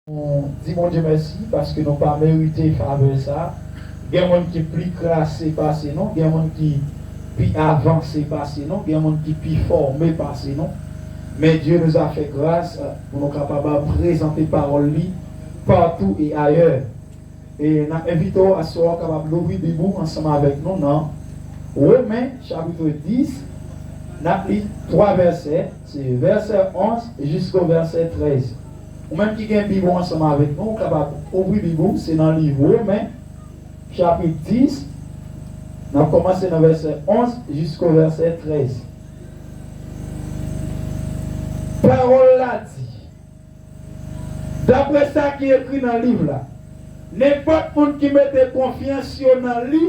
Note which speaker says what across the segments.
Speaker 1: On dit mon Dieu merci parce que nous pas mérité faveur ça. Il y a des gens qui plus classé passé non, il y a des gens qui plus avancé passé non, il y a des gens qui plus formé passé non. Mais Dieu nous a fait grâce pour nous capables de présenter parole lui partout et ailleurs. Et nous invitons à ce soir capable d'ouvrir des bouts ensemble avec nous dans Romains chapitre 10. Nous avons lu 3 versets, c'est verset 11 jusqu'au verset 13. Ou même qui a un Bible ensemble avec nous, capable d'ouvrir le Bible, c'est dans le livre Romains, chapitre 10. On a commencé dans le verset 11 jusqu'au verset 13. Parole là dit, d'après ça qui est écrit dans le livre là, n'importe qui mette confiance dans lui,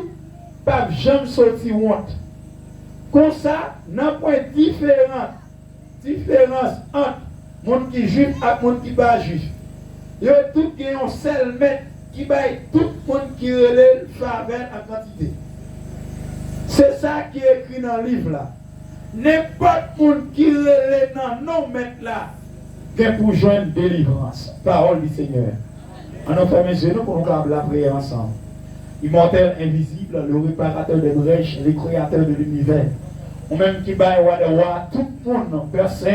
Speaker 1: pas jamais sortir honte. Comme ça, n'a pas différence entre monde qui juif et monde qui pas juif. Il y a tout qui est un seul maître qui baille tout le monde qui relève faveur en quantité. C'est ça qui est écrit dans le livre là. N'importe monde qui relève dans nos maîtres là, qui pour joindre délivrance. Parole du Seigneur. On a fait mes yeux pour nous la prière ensemble. Immortel, invisible, le réparateur des brèches, le créateur de l'univers. Ou même qui baille tout le monde, personne.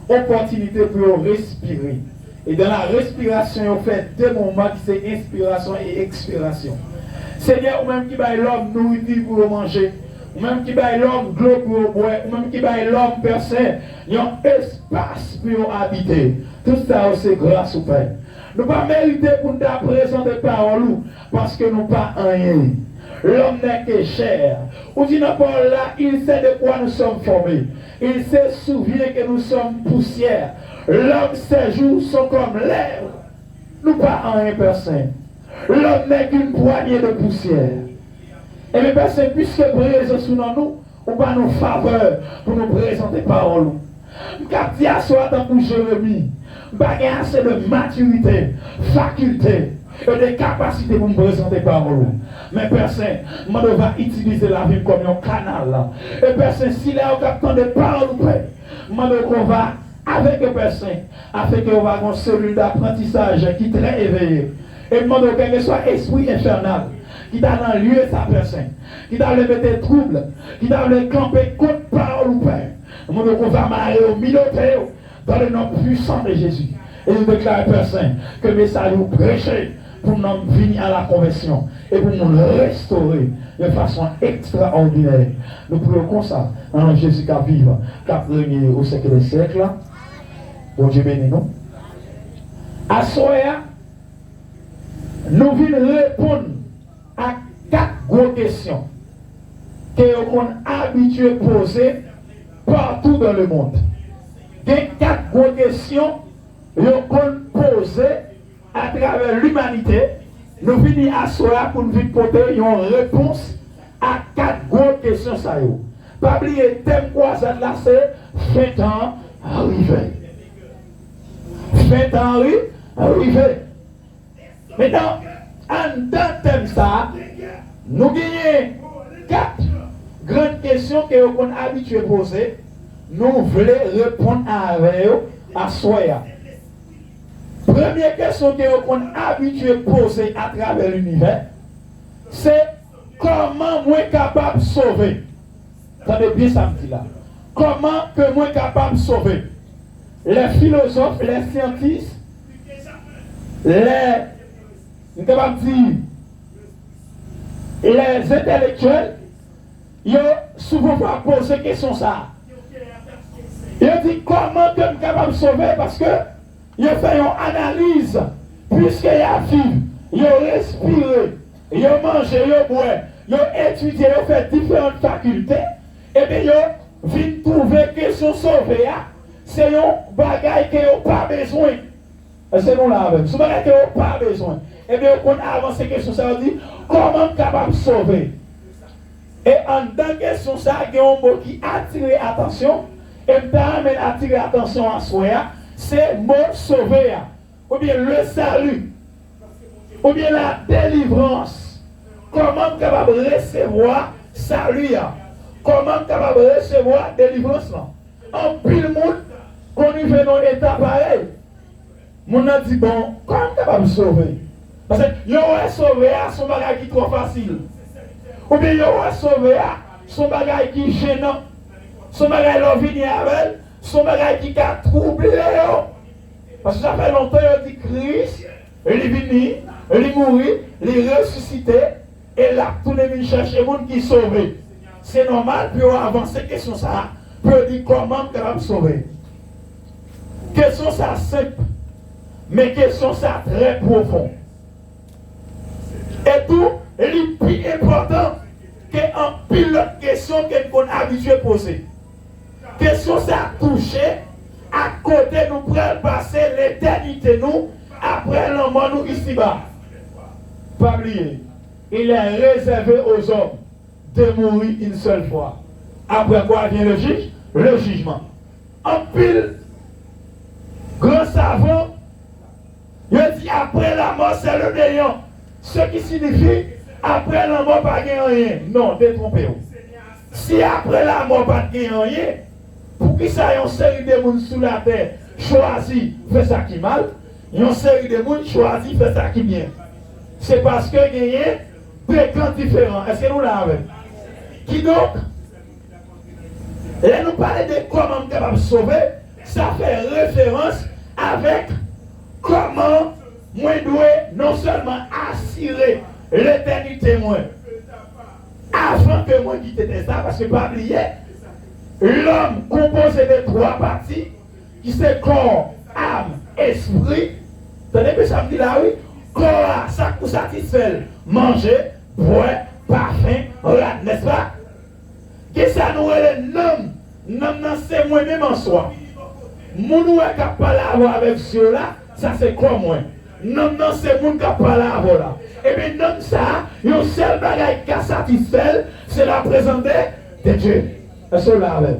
Speaker 1: Opportunité pour respirer. Et dans la respiration, on fait deux moments qui c'est inspiration et expiration. Seigneur, ou même qui baille l'homme nourriture pour manger, ou même qui baille l'homme de l'eau pour boire, ou même qui baille l'homme personne, il y a un espace pour habiter. Tout ça, c'est grâce au Père. Nous ne pas mériter pour nous présenter parole parce que nous pas rien. L'homme n'est que chair. Ou dit Paul là, il sait de quoi nous sommes formés. Il se souvient que nous sommes poussière. L'homme, ses jours sont comme l'air. Nous pas en un personne. L'homme n'est qu'une poignée de poussière. Et mes personnes, puisque présent sous nous, on va nous faveur pour nous présenter parole. Car Dieu soit dans pour Jérémie. Bagay assez de maturité, faculté et de capacité pour me présenter parole. Mais personne, moi va utiliser la vie comme un canal. Et personne, s'il est au captant de parole, moi on va avec personne, afin qu'on va avoir une cellule d'apprentissage qui est très éveillée. Et moi quel que soit esprit infernal qui dans le lieu de sa personne, qui dans le mettre trouble, qui dans le camper contre parole ou père. Moi on va marier au milieu dans le nom puissant de Jésus. Et je déclare à personne que le message vous prêchez pour nous venir à la conversion et pour nous restaurer de façon extraordinaire. Nous prions comme ça, dans Jésus qui vive, qui a régné au siècle des siècles. Bon Dieu bénis nous. À Soya, nous venons répondre à 4 grosses questions que nous sommes habitués à poser partout dans le monde. Il y a 4 grosses questions que nous sommes posées à travers l'humanité. Nous venons à Soya pour nous porter une réponse à 4 grosses questions. Pas oublier le thème croisade là, c'est fin temps arrivé. Fin temps arrivé. Maintenant, en dans thème ça, nous gagnons 4 grandes questions que nous sommes habitués à poser. Nous voulons répondre à Soya. Première question que nous sommes habitués à poser à travers l'univers, c'est comment moi capable de sauver. Attendez bien ça me dit là. Comment que moi capable de sauver? Les philosophes, les scientifiques, les intellectuels, ils ont souvent pas posé question ça. Ils ont dit comment que je suis capable de sauver parce que ils ont fait une analyse puisqu'il y a vivre, ils ont respiré, ils ont mangé, ils ont boire, ils ont étudié, ils ont fait différentes facultés et bien ils ont vu trouver question sauver. C'est un bagage qu'ils n'ont pas besoin. C'est nous là même. C'est un bagage qu'ils n'ont pas besoin. Et bien on avance question ça, on dit comment capable de sauver. Et en tant que question ça, il y a un mot qui attire l'attention. Et m'amène à attirer l'attention à soi, c'est mot sauver, ou bien le salut, ou bien la délivrance. Comment capable de recevoir salut, comment capable de recevoir délivrance. En pile monde, qu'on y fait dans l'état pareil. Mon a dit bon, comment capable de sauver? Parce que yo ouais sauver son bagage qui trop facile. Ou bien yo ouais sauver son bagage qui gênant. Son bagage là vient avec, son bagage qui a troublé. Parce que ça fait longtemps il dit Christ, il est venu, il est mort, il est ressuscité et là tous les gens cherchent les gens qui sauvent. C'est normal pour avancer question ça, pour dire comment capable sauver. Question ça simple. Mais question ça très profond. Et tout, il est plus important qu'un pilote question qu'on a habitué à poser. Question ça touché à côté nous pour passer l'éternité nous après la mort nous ici-bas. Pas oublier, il est réservé aux hommes de mourir une seule fois. Après quoi vient le juge? Le jugement. En pile, grand savant, il dit après la mort, c'est le néant. Ce qui signifie après la mort, pas de rien. Non, détrompez-vous. Si après la mort, pas de rien, pour qui ça y a une série de gens sous la terre choisi faire ça qui mal, il y a une série de gens choisi faire ça qui bien. C'est parce que il y a des camps différents. Est-ce que nous l'avons? Qui donc? Là, nous parlons de comment nous sommes capables de sauver. Ça fait référence avec comment moi dois non seulement assurer l'éternité moi avant que moi quitte ça, parce que pas oublier l'homme composé de trois parties qui c'est corps, âme, esprit. Tenez que ça me dit là oui, corps ça pour satisfaire, manger, boire, parfum, n'est-ce pas? Que ça nous est le nom c'est moi-même en soi. Mon ou est capable avec ceux-là, ça c'est quoi moi? Non, c'est mon qui parle avec là. Et bien, non, ça, le seul bagage qui a satisfait, c'est la présence de Dieu. Est-ce que là, avec?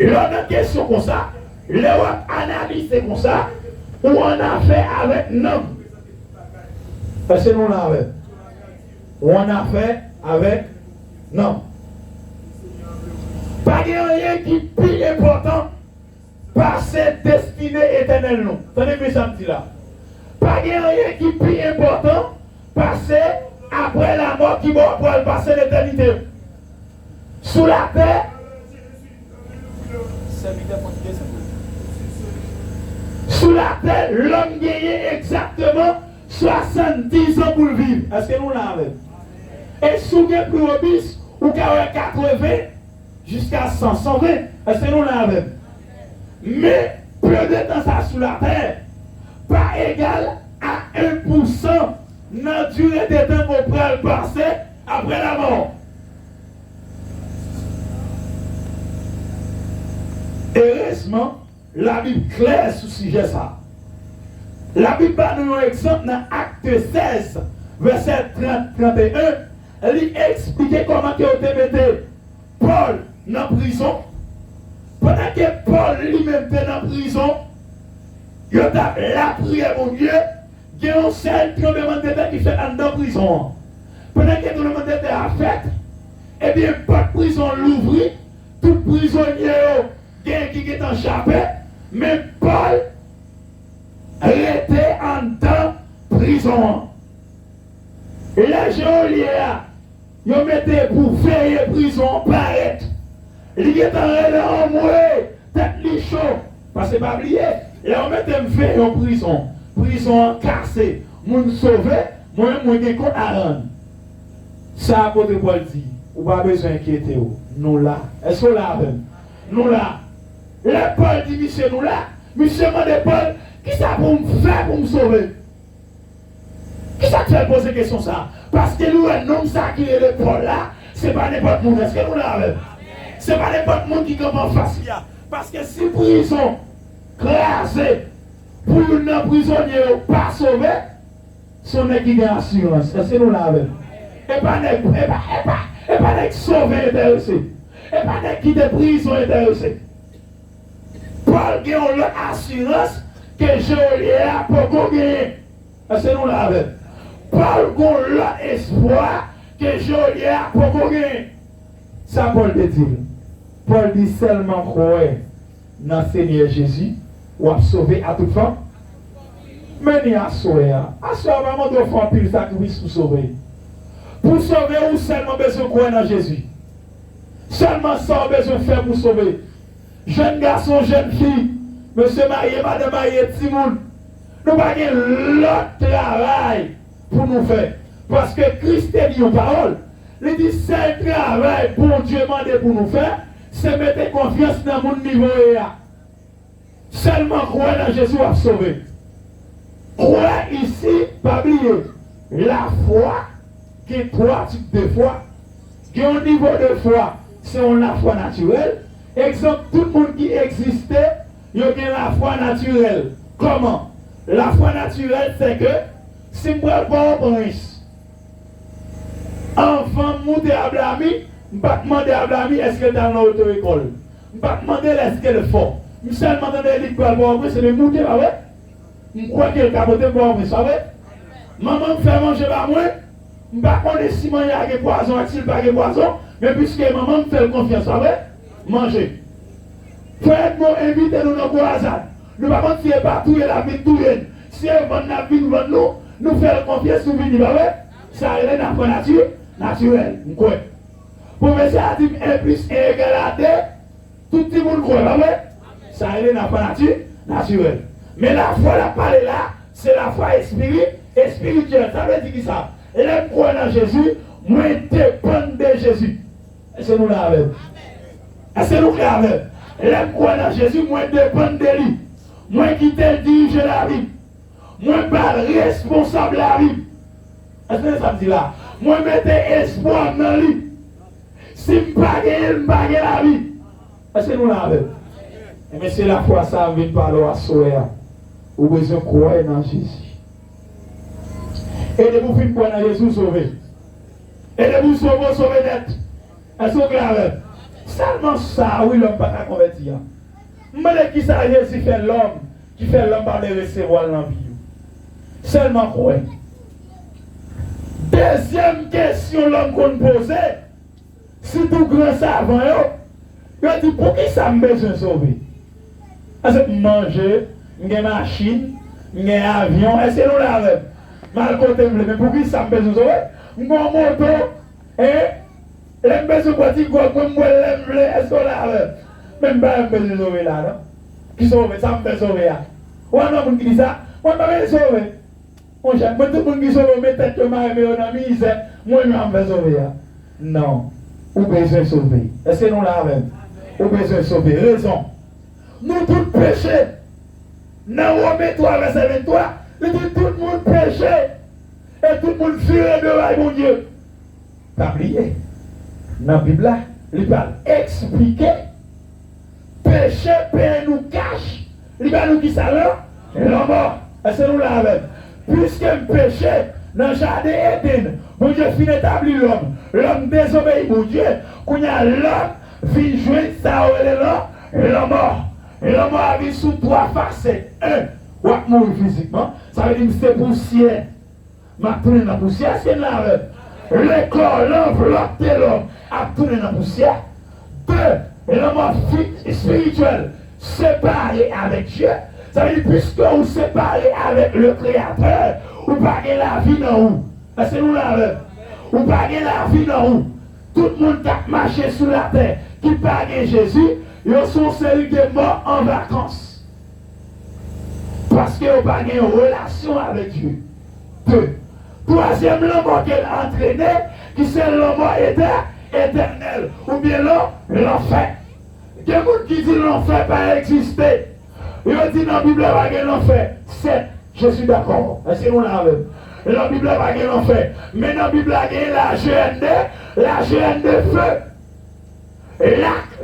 Speaker 1: L'autre question comme ça, l'autre analyse comme ça, ou on a fait avec non. Est-ce que nous là, avec? Ou on a fait avec non. Pas de rien qui est plus important par cette destinée éternelle. Nous. Tenez bien ça me dit là. Pas de rien qui est plus important passer après la mort qui va pour passer l'éternité. Sous la terre. Sous la terre, l'homme gagne exactement 70 ans pour le vivre. Est-ce que nous l'avons? Et sous le plus obis, ou 80 jusqu'à 100, 120. Est-ce que nous l'avons? Mais plus de temps ça sous la terre, pas égal à 1% dans la durée de temps qu'on peut le passer après la mort. Heureusement, la Bible claire sur ce sujet ça. La Bible donne un exemple dans Acte 16, verset 30-31. Elle explique comment il a été Paul dans la prison. Pendant que Paul lui-même était dans la prison, il a la prière, mon Dieu, il y a un seul tremblement de terre qui fait dans la prison. Pendant que le tremblement de terre a fait, eh bien, pas de prison l'ouvrit, tout prisonnier qui est échappé, mais Paul était en dans prison. Et les geôliers, ils mettaient pour faire prison paraître. Il est en mourir, tête li chaud. Parce que pas oublier, là on mettait me faire en prison. Prison cassée. Moun sauvé, moi j'ai compte à rendre. Ça apôtre Paul dit, ou pas besoin d'inquiéter. Nous là. Est-ce que là nous là. Le Paul dit, monsieur nous là. Monsieur m'a dit Paul, qui ça pour me faire pour me sauver? Qui ça te fait poser question ça? Parce que nous, un homme ça qui est le Paul là, c'est pas n'importe qui. Est-ce que nous là? C'est pas n'importe qui qui commence face là. Parce que si prison crasée pour une prisonnier pas sauvé, son équipe a assurance. Est-ce que nous l'avons? Et pas sauvé intéressé. Et pas qui de prison intéressé. Paul a une assurance que Joliet a pour gagner. Est-ce que nous l'avons? Paul a l'espoir que Joliet a pour gagner. Ça, Paul dit. Paul dit seulement croire dans le Seigneur Jésus, ou à sauver à toute fin, Mais ni à soi, vraiment de faire pile sacrifice pour sauver. Pour sauver, ou seulement besoin de croire dans Jésus. Seulement ça, on a besoin de faire pour sauver. Jeune garçon, jeune fille, monsieur marié, madame marié, petit monde. Nous n'avons pas l'autre travail pour nous faire. Parce que Christ a dit une parole. Il dit, c'est le travail pour Dieu demandé pour nous faire, c'est mettre confiance dans mon niveau. Seulement croire dans Jésus à sauver. Croire ici, pas oublier, la foi, qui est trois types de foi. Qui a un niveau de foi, c'est la foi naturelle. Exemple, tout le monde qui existait, il y a la foi naturelle. Comment? La foi naturelle, c'est que si je ne prends pas un prince, enfant monté à Blami, je ne vais pas demander à Blami est-ce qu'elle est dans l'auto-école. Je ne vais pas demander est-ce qu'elle est fort. Je seulement demander l'école pour un prince, c'est de monter, pas vrai? Je crois qu'elle est capotée pour un prince, pas vrai? Maman me fait manger par moi, je ne vais pas connaître si il y a des poisons, est-il pas des poisons, mais puisque maman me fait confiance, pas vrai? Manger. Frère, nous invitez nous dans le hasard. Nous ne pouvons pas tirer partout et la vie tout rien. Si on vend la vie, nous faisons confiance, nous venons, pas vrai? Ça est dans la nature, naturel. Professeur a dit 1 plus 1 égale à 2. Tout le monde croit, pas vrai? Ça est dans la nature, naturel. Mais la foi, la parole là, c'est la foi spirituelle. Ça veut dire qui ça? L'aime croire dans Jésus, moi dépend de Jésus. Est-ce que nous l'avons? Est-ce que nous l'avons? L'aime croire dans Jésus, moi dépend de lui. Moi qui te dirige la vie. Moi pas responsable de la vie. Est-ce que ça me dit là? Moi mettez espoir dans lui. Si je ne pas la vie. Est-ce que nous l'avons? Mais c'est la foi ça vient parler à soi. Vous besoin de croire dans Jésus. Et de vous faire croire dans Jésus sauver. Et de vous sauver net. Est-ce que vous l'avez? Seulement ça, oui, l'homme pas convertir. Mais qui ça Jésus fait l'homme, qui fait l'homme par le recevoir dans la vie. Seulement quoi? Deuxième question l'homme qu'on pose, si tout grand savant, il dit pour qui ça me besoin de sauver? Est-ce que manger, une machine, un avion, est-ce que nous l'avons? Mal côté, mais pour qui ça me besoin de sauver? Mon moto, les besoin de dire quoi, comme moi, est-ce qu'on l'avait? Même pas un besoin de sauver là, non? Qui sauve, ça me fait sauver là. Ou un homme qui dit ça, moi je ne vais pas sauver. Moi tout le monde qui sauve, mes têtes de ma misère, moi je me fais sauver là. Non, ou besoin de sauver. Est-ce que nous l'avons? Ou besoin de sauver. Raison. Nous tous péchés. Dans Romains 3, verset 23, il dit tout le monde péché. Et tout le monde fuit de mon Dieu. T'as oublié? Dans la Bible, il va expliquer. Péché, péché nous cache. Il va nous qui ça là? La mort. Est-ce que nous l'avons? Puisque le péché, dans le jardin Éden, mon Dieu finit d'établir l'homme. L'homme désobéit, mon Dieu. Quand il y a l'homme, vient jouer ça, la mort. Et la mort a vu sous 3 facettes. 1, on va mourir physiquement. Ça veut dire que c'est poussière. Ma tourné dans la poussière, c'est là. Le corps, l'enveloppe de l'homme a tourné dans la poussière. 2, la mort spirituelle, séparée avec Dieu. Ça veut dire puisque vous séparez avec le Créateur, vous pagez la vie dans vous. Est-ce que nous l'avons? Vous pagez la vie dans vous. Tout le monde qui a marché sur la terre, qui pague Jésus, ils sont celui qui est mort en vacances. Parce qu'ils n'ont pas une relation avec Dieu. 2. Troisième, l'homme qu'elle a entraîné, qui c'est l'homme éternel, ou bien l'enfer. Il y a des gens qui disent l'enfer pas exister. Ils dit dans la Bible, il y a l'enfer. 7, je suis d'accord. Est-ce que nous l'avons? Dans la Bible, il y a l'enfer. Mais dans la Bible, il y a la gêne de feu.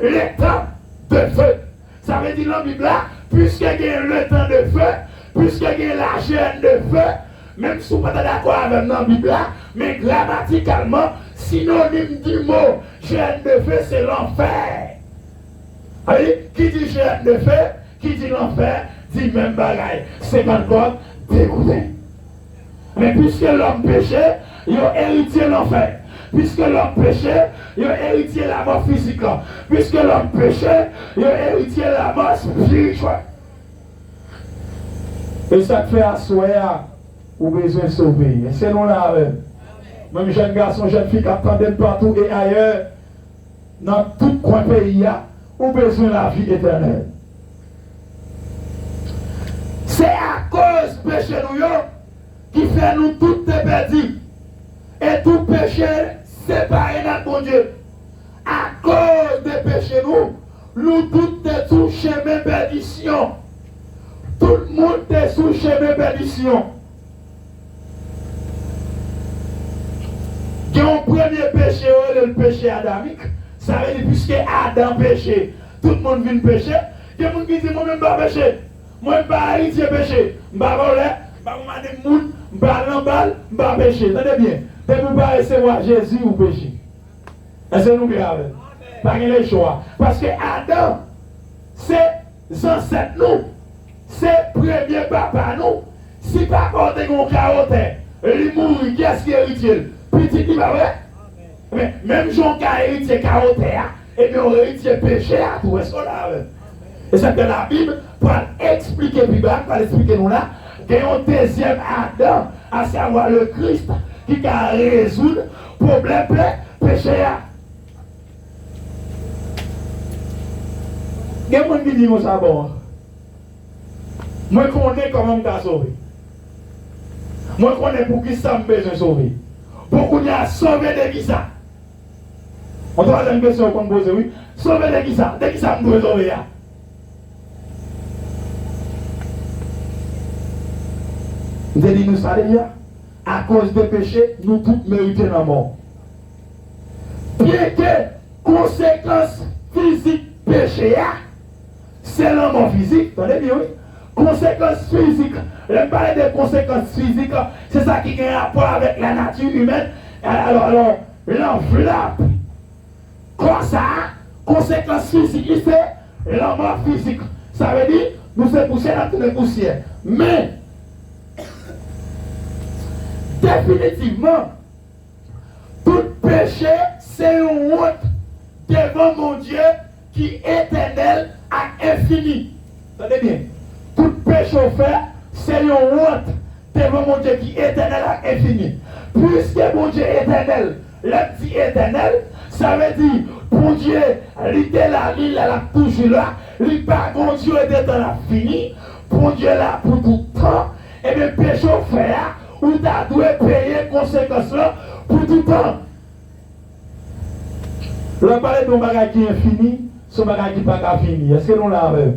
Speaker 1: Le temps de feu. Ça veut dire dans la Bible, puisqu'il y a le temps de feu, puisqu'il y a la gêne de feu, même si vous n'êtes pas d'accord avec la Bible, mais grammaticalement, synonyme du mot gêne de feu, c'est l'enfer. Qui dit gêne de feu, qui dit l'enfer, dit même bagaille. C'est encore dégoûté. Mais puisque l'homme péchait, il a hérité l'enfer. Puisque l'homme péchait, il a hérité la mort physique. Puisque l'homme péchait, il a hérité la mort spirituelle. Et ça te fait asseoir ou besoin de sauver. Et c'est nous là avec. Même jeunes garçons, jeunes filles qui attendent partout et ailleurs, dans tout coin pays, ou besoin de la vie éternelle. C'est à cause de péché nous qui fait nous toutes perdus. Et tout péché séparé dans mon Dieu. À cause de péché nous toutes sommes sous chemin de perdition. Tout le monde est sous chemin de perdition. Il y a un premier péché, le péché adamique. Ça veut dire, puisque Adam péché, tout le monde vient pécher. Il y a des gens qui disent, moi-même, je ne vais pas pécher. Moi, je ne vais pas héritier péché. Je ne vais pas voler, je ne vais pas demander de monde, je ne vais pas l'emballer, je ne vais pas pécher. Tenez bien, vous ne pouvez pas recevoir Jésus ou pécher. Est-ce que nous grave? Pas de choix. Parce que Adam, c'est ancêtres nous. C'est premier papa nous. Si pas contre un caractère, il mourit, qui est-ce qui est héritier? Petit, il va vrai? Mais même Jean qui a héritier caractère, et bien on héritier péché à tout. Est-ce qu'on a? Et c'est que la Bible, pour expliquer, pour expliquer nous là, qu'il y a un deuxième Adam, à savoir le Christ, qui a résoudre le problème péché. Il y a des gens qui disent ça bon. Moi, je connais comment je suis sauvé. Moi, je connais pour qui ça me besoin de sauver. Beaucoup de gens sauvé de qui ça. On doit avoir une question qu'on pose, oui. Sauvé de qui ça? De qui ça me doit sauver? Vous avez dit nous ça déjà? À cause des péchés, nous tous méritons la mort. Bien que conséquences physiques péché, c'est la mort physique. Attendez bien, oui. Conséquences physiques. Je parle des conséquences physiques. C'est ça qui a un rapport avec la nature humaine. Alors l'enveloppe. Comme ça, conséquences physiques, c'est la mort physique. Ça veut dire, nous sommes poussés dans toutes les poussières. Mais, définitivement, tout péché, c'est une honte devant mon Dieu qui est éternel et infini. Attendez bien. Tout péché fait, c'est une honte devant mon Dieu qui est éternel et infini. Puisque mon Dieu est éternel, le dit éternel, ça veut dire, pour Dieu, il était là, il est toujours là, il pas mon Dieu est dans fini, pour Dieu là pour tout le temps, et bien péché fait, ou tu as dû payer conséquences là pour tout le temps. Là, parler d'un bagage qui est infini, ce bagage qui n'est pas fini. Est-ce que nous l'avons?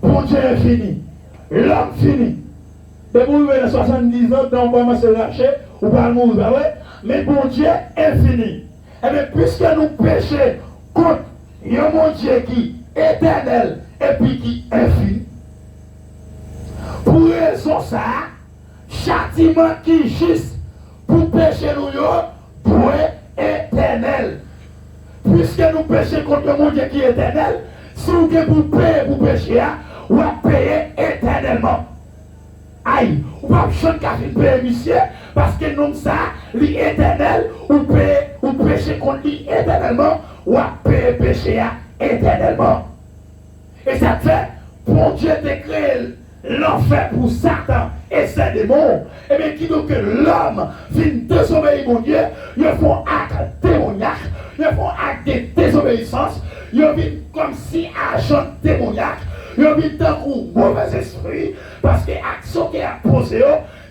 Speaker 1: Bon Dieu est fini. L'homme fini. Depuis vous avez 70 ans, on commence à lâcher, ou pas le mourir, mais bon Dieu est fini. Et bien, puisque nous péchons contre un mon Dieu qui est éternel et puis qui est infini, pour raison ça, châtiment qui est juste pour pécher nous, doit être éternel. Puisque nous péchons contre mon Dieu qui est éternel, si vous avez pour payer pour pécher, vous allez payer éternellement. Aïe, vous ne pouvez pas payer monsieur, parce que nous ça, l'éternel, vous péchez contre lui éternellement, vous allez payer péché éternellement. Et ça fait, pour Dieu de créer l'enfer pour Satan et ses démons, et bien qui donc que l'homme vient désobéir mon Dieu, ils font acte démoniaque, ils font acte de désobéissance, ils viennent comme si agent démoniaque, ils viennent dans un mauvais esprit, parce que l'action qui a posée,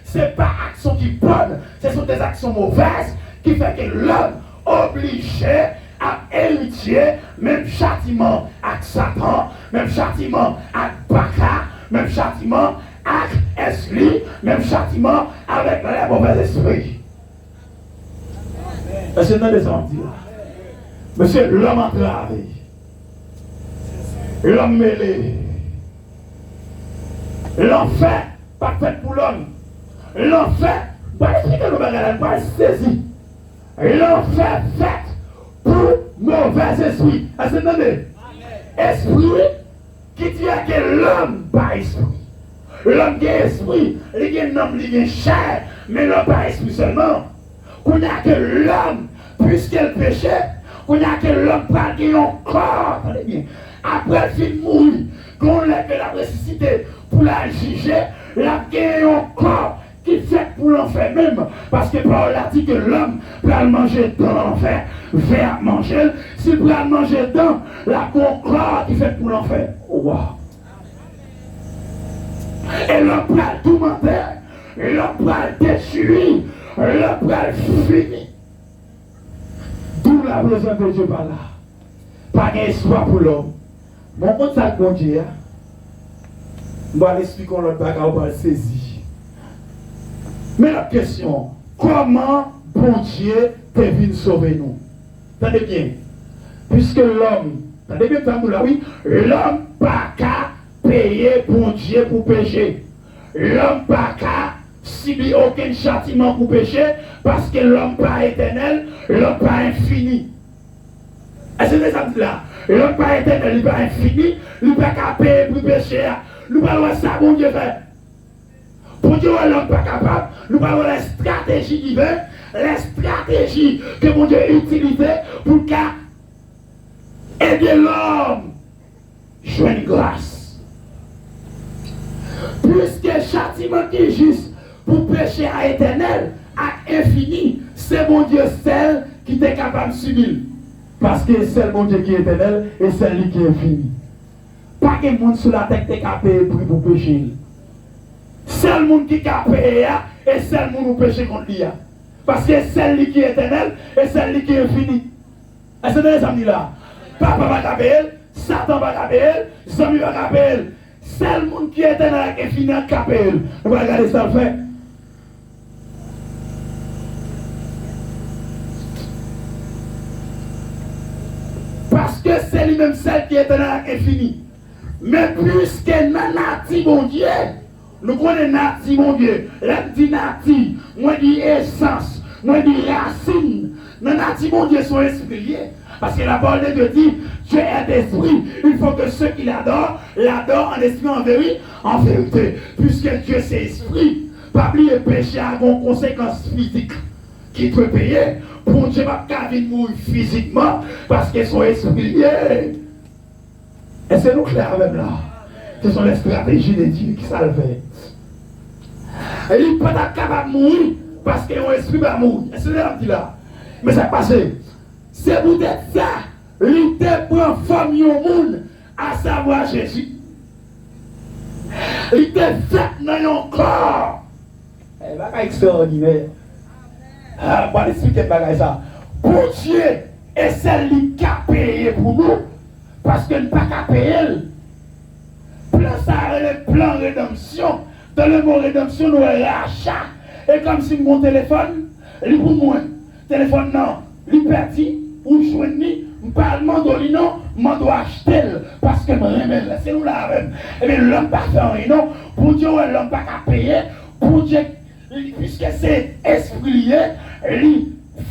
Speaker 1: ce n'est pas action qui est bonne, ce sont des actions mauvaises qui fait que l'homme obligé à héritier même châtiment avec Satan, même châtiment avec Baka, même châtiment avec Esli, même châtiment avec les mauvais esprits. Est-ce que vous avez entendu? Monsieur, l'homme entravé, l'homme mêlé, l'enfer, pas fait pour l'homme. L'enfer, pas expliquer le bagage, pas saisi. L'enfer fait pour mauvais esprit. Est-ce que vous entendez? Esprit qui dit que l'homme pas esprit. L'homme qui est esprit, il y a un homme qui est chair, mais l'homme pas esprit seulement. Qu'on a que l'homme, puisqu'il péchait, qu'on a que l'homme pas qui un corps. Attendez bien. Après le film mourir, qu'on a que la ressuscité pour la juger, la gagne un corps qui fait pour l'enfer même. Parce que Paul a dit que l'homme peut manger dans l'enfer, vers manger. S'il peut manger dans la corps qui fait pour l'enfer. Wow. Et l'homme peut tout mentir, l'homme peut détruire, l'homme peut finir. D'où la présence de Dieu par là. Pas d'espoir pour l'homme. Mon compte ça bon Dieu. On va l'expliquer l'autre bagarre, on va le saisir. Mais la question, comment bon Dieu te vient sauver nous? Attendez bien. Puisque l'homme, attendez bien, là, oui, l'homme pas qu'à payer bon Dieu pour pécher. L'homme pas qu'à subir aucun châtiment pour pécher parce que l'homme pas éternel, l'homme pas infini. Est-ce que ça dit là? L'homme pas éternel, il pas infini, il pas qu'à payer pour pécher. Nous parlons ça, bon Dieu fait. Pour Dieu, l'homme pas capable. Nous parlons la stratégie divine, la stratégie que mon Dieu utilise pour aider l'homme. Jouer une grâce. Puisque châtiment qui est juste pour pécher à éternel, à infini, c'est mon Dieu seul qui est capable de subir. Parce que c'est mon Dieu qui est éternel et c'est lui qui est infini. Pas que monde sur la tête qui est capable pour pécher. C'est le monde qui est capable et c'est le monde qui péché contre lui. Parce que c'est lui qui est éternel et c'est lui qui est infini. Est-ce que vous avez là? Papa va capable, Satan va capable, Zami va capable. C'est le monde qui est éternel et infini capable. On va regarder ça le fait. Parce que c'est lui-même celle qui est éternel et infini. Mais puisque Nanati, mon Dieu, nous connaissons Nati, mon Dieu, là, dit Nati, moi, dit essence, moi, dit racine. Nanati, mon Dieu, sont esprits. Parce que la parole de Dieu dit, Dieu est d'esprit. Il faut que ceux qui l'adorent en esprit, en vérité. Puisque Dieu, c'est esprit. Pas oublier péché a une conséquence physique qui peut payer. Pour Dieu, pas qu'à mourir physiquement parce qu'ils sont esprits. Et c'est nous clair même là. Ce sont les stratégies de Dieu qui salvent. Il n'est pas capable de mourir parce qu'ils ont esprit va mourir. Et c'est là, là. Mais ça passe. C'est peut-être ça. Il te prend forme au monde, à savoir Jésus. Il te fait dans ton corps. C'est pas extraordinaire. On va expliquer ça. Pour Dieu, et c'est lui qui a payé pour nous. Parce que nous pas qu'à payer. Plan ça, le plan rédemption. Dans le mot rédemption, nous avons rachat. Et comme si mon téléphone, il pour moi. Téléphone non, il perdu, ou joigné, je parle de non, je dois acheter. Parce que je remets, c'est nous là même. Et bien l'homme pas fait rien, non. Pour Dieu, l'homme pas qu'à payer. Pour Dieu, puisque c'est esprit lié, il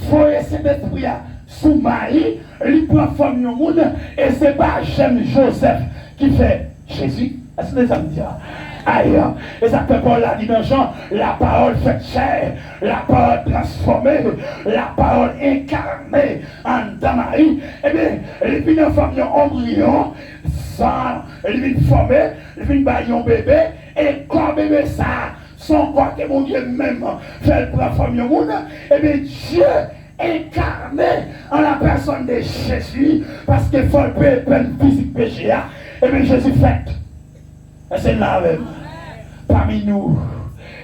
Speaker 1: faut cet esprit sous Marie, il prend forme au monde, et c'est pas J'aime Joseph qui fait Jésus. Est-ce que ça me dit? Ailleurs. Et ça fait Paul l'a dit dans Jean, la parole faite chair, la parole transformée, la parole incarnée en dans Marie. Eh bien, il vient en forme embryon, sans, il vient former, il vient bailler un bébé, et quand bébé ça, son corps que mon Dieu même fait le prendre forme au monde, eh bien, Dieu incarné en la personne de Jésus, parce qu'il faut le peine physique péché, et bien Jésus fait. Et c'est là même. Parmi nous,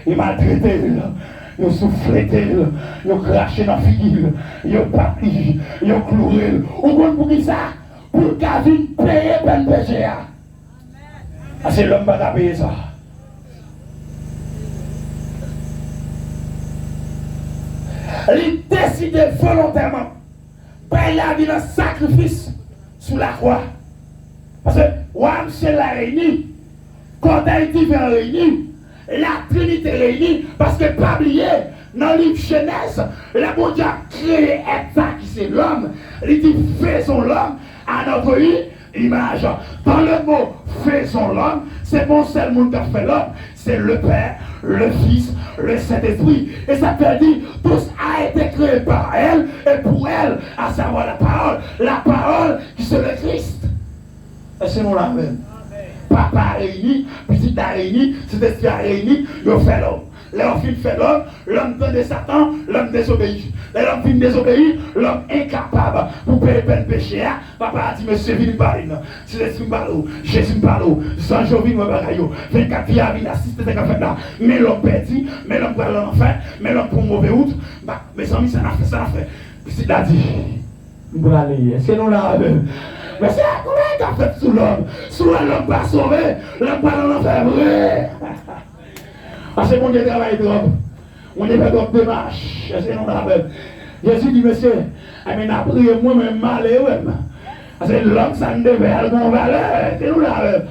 Speaker 1: il m'a traité, il a soufflé, il a craché dans la figure, il a battu, il a cloué. Ou pour qui ça? Pour qu'à venir payer peine péché. C'est l'homme qui va payer ça. Il décide volontairement. Il a mis un sacrifice sous la croix. Parce que, ouais, c'est la réunie. Quand Haïti vient réunir, la Trinité réunie, parce que pas oublier, dans le livre Genèse, la bon Dieu a créé ça qui c'est l'homme. Il dit faisons l'homme à notre image. Dans le mot faisons l'homme, c'est mon seul monde qui a fait l'homme. C'est le Père, le Fils, le Saint-Esprit. Et ça veut dire tous a été créé par elle et pour elle, à savoir la parole qui c'est le Christ. Et c'est nous la même. papa réuni, petit a réuni, Saint-Esprit a réuni, ils ont fait l'homme. L'homme fait l'homme, l'homme de Satan, l'homme désobéit. L'homme fin désobéit, l'homme incapable pour payer peine péché. Papa a dit, monsieur, viens me parler. Si l'esprit me parle, Jésus me parle, sans jour, viens me parler. 24 filles à venir assister à ce qu'on fait là. Mais l'homme perdu, mais l'homme pour l'enfer, mais l'homme pour mauvais route. Mes amis, ça n'a fait, ça n'a fait. Puis c'est là dit, nous allons aller. Est-ce que nous l'avons? Mais c'est combien qu'on fait sous l'homme? Sous l'homme pas sauvé, l'homme pas dans l'enfer vrai. Parce que mon Dieu travaille trop. On est fait trop de marche. Est-ce que nous l'avons? Jésus dit, monsieur, mais n'a prié moi-même malheureux. Parce que l'homme, ça ne devait pas avoir valeur. Est-ce que nous l'avons?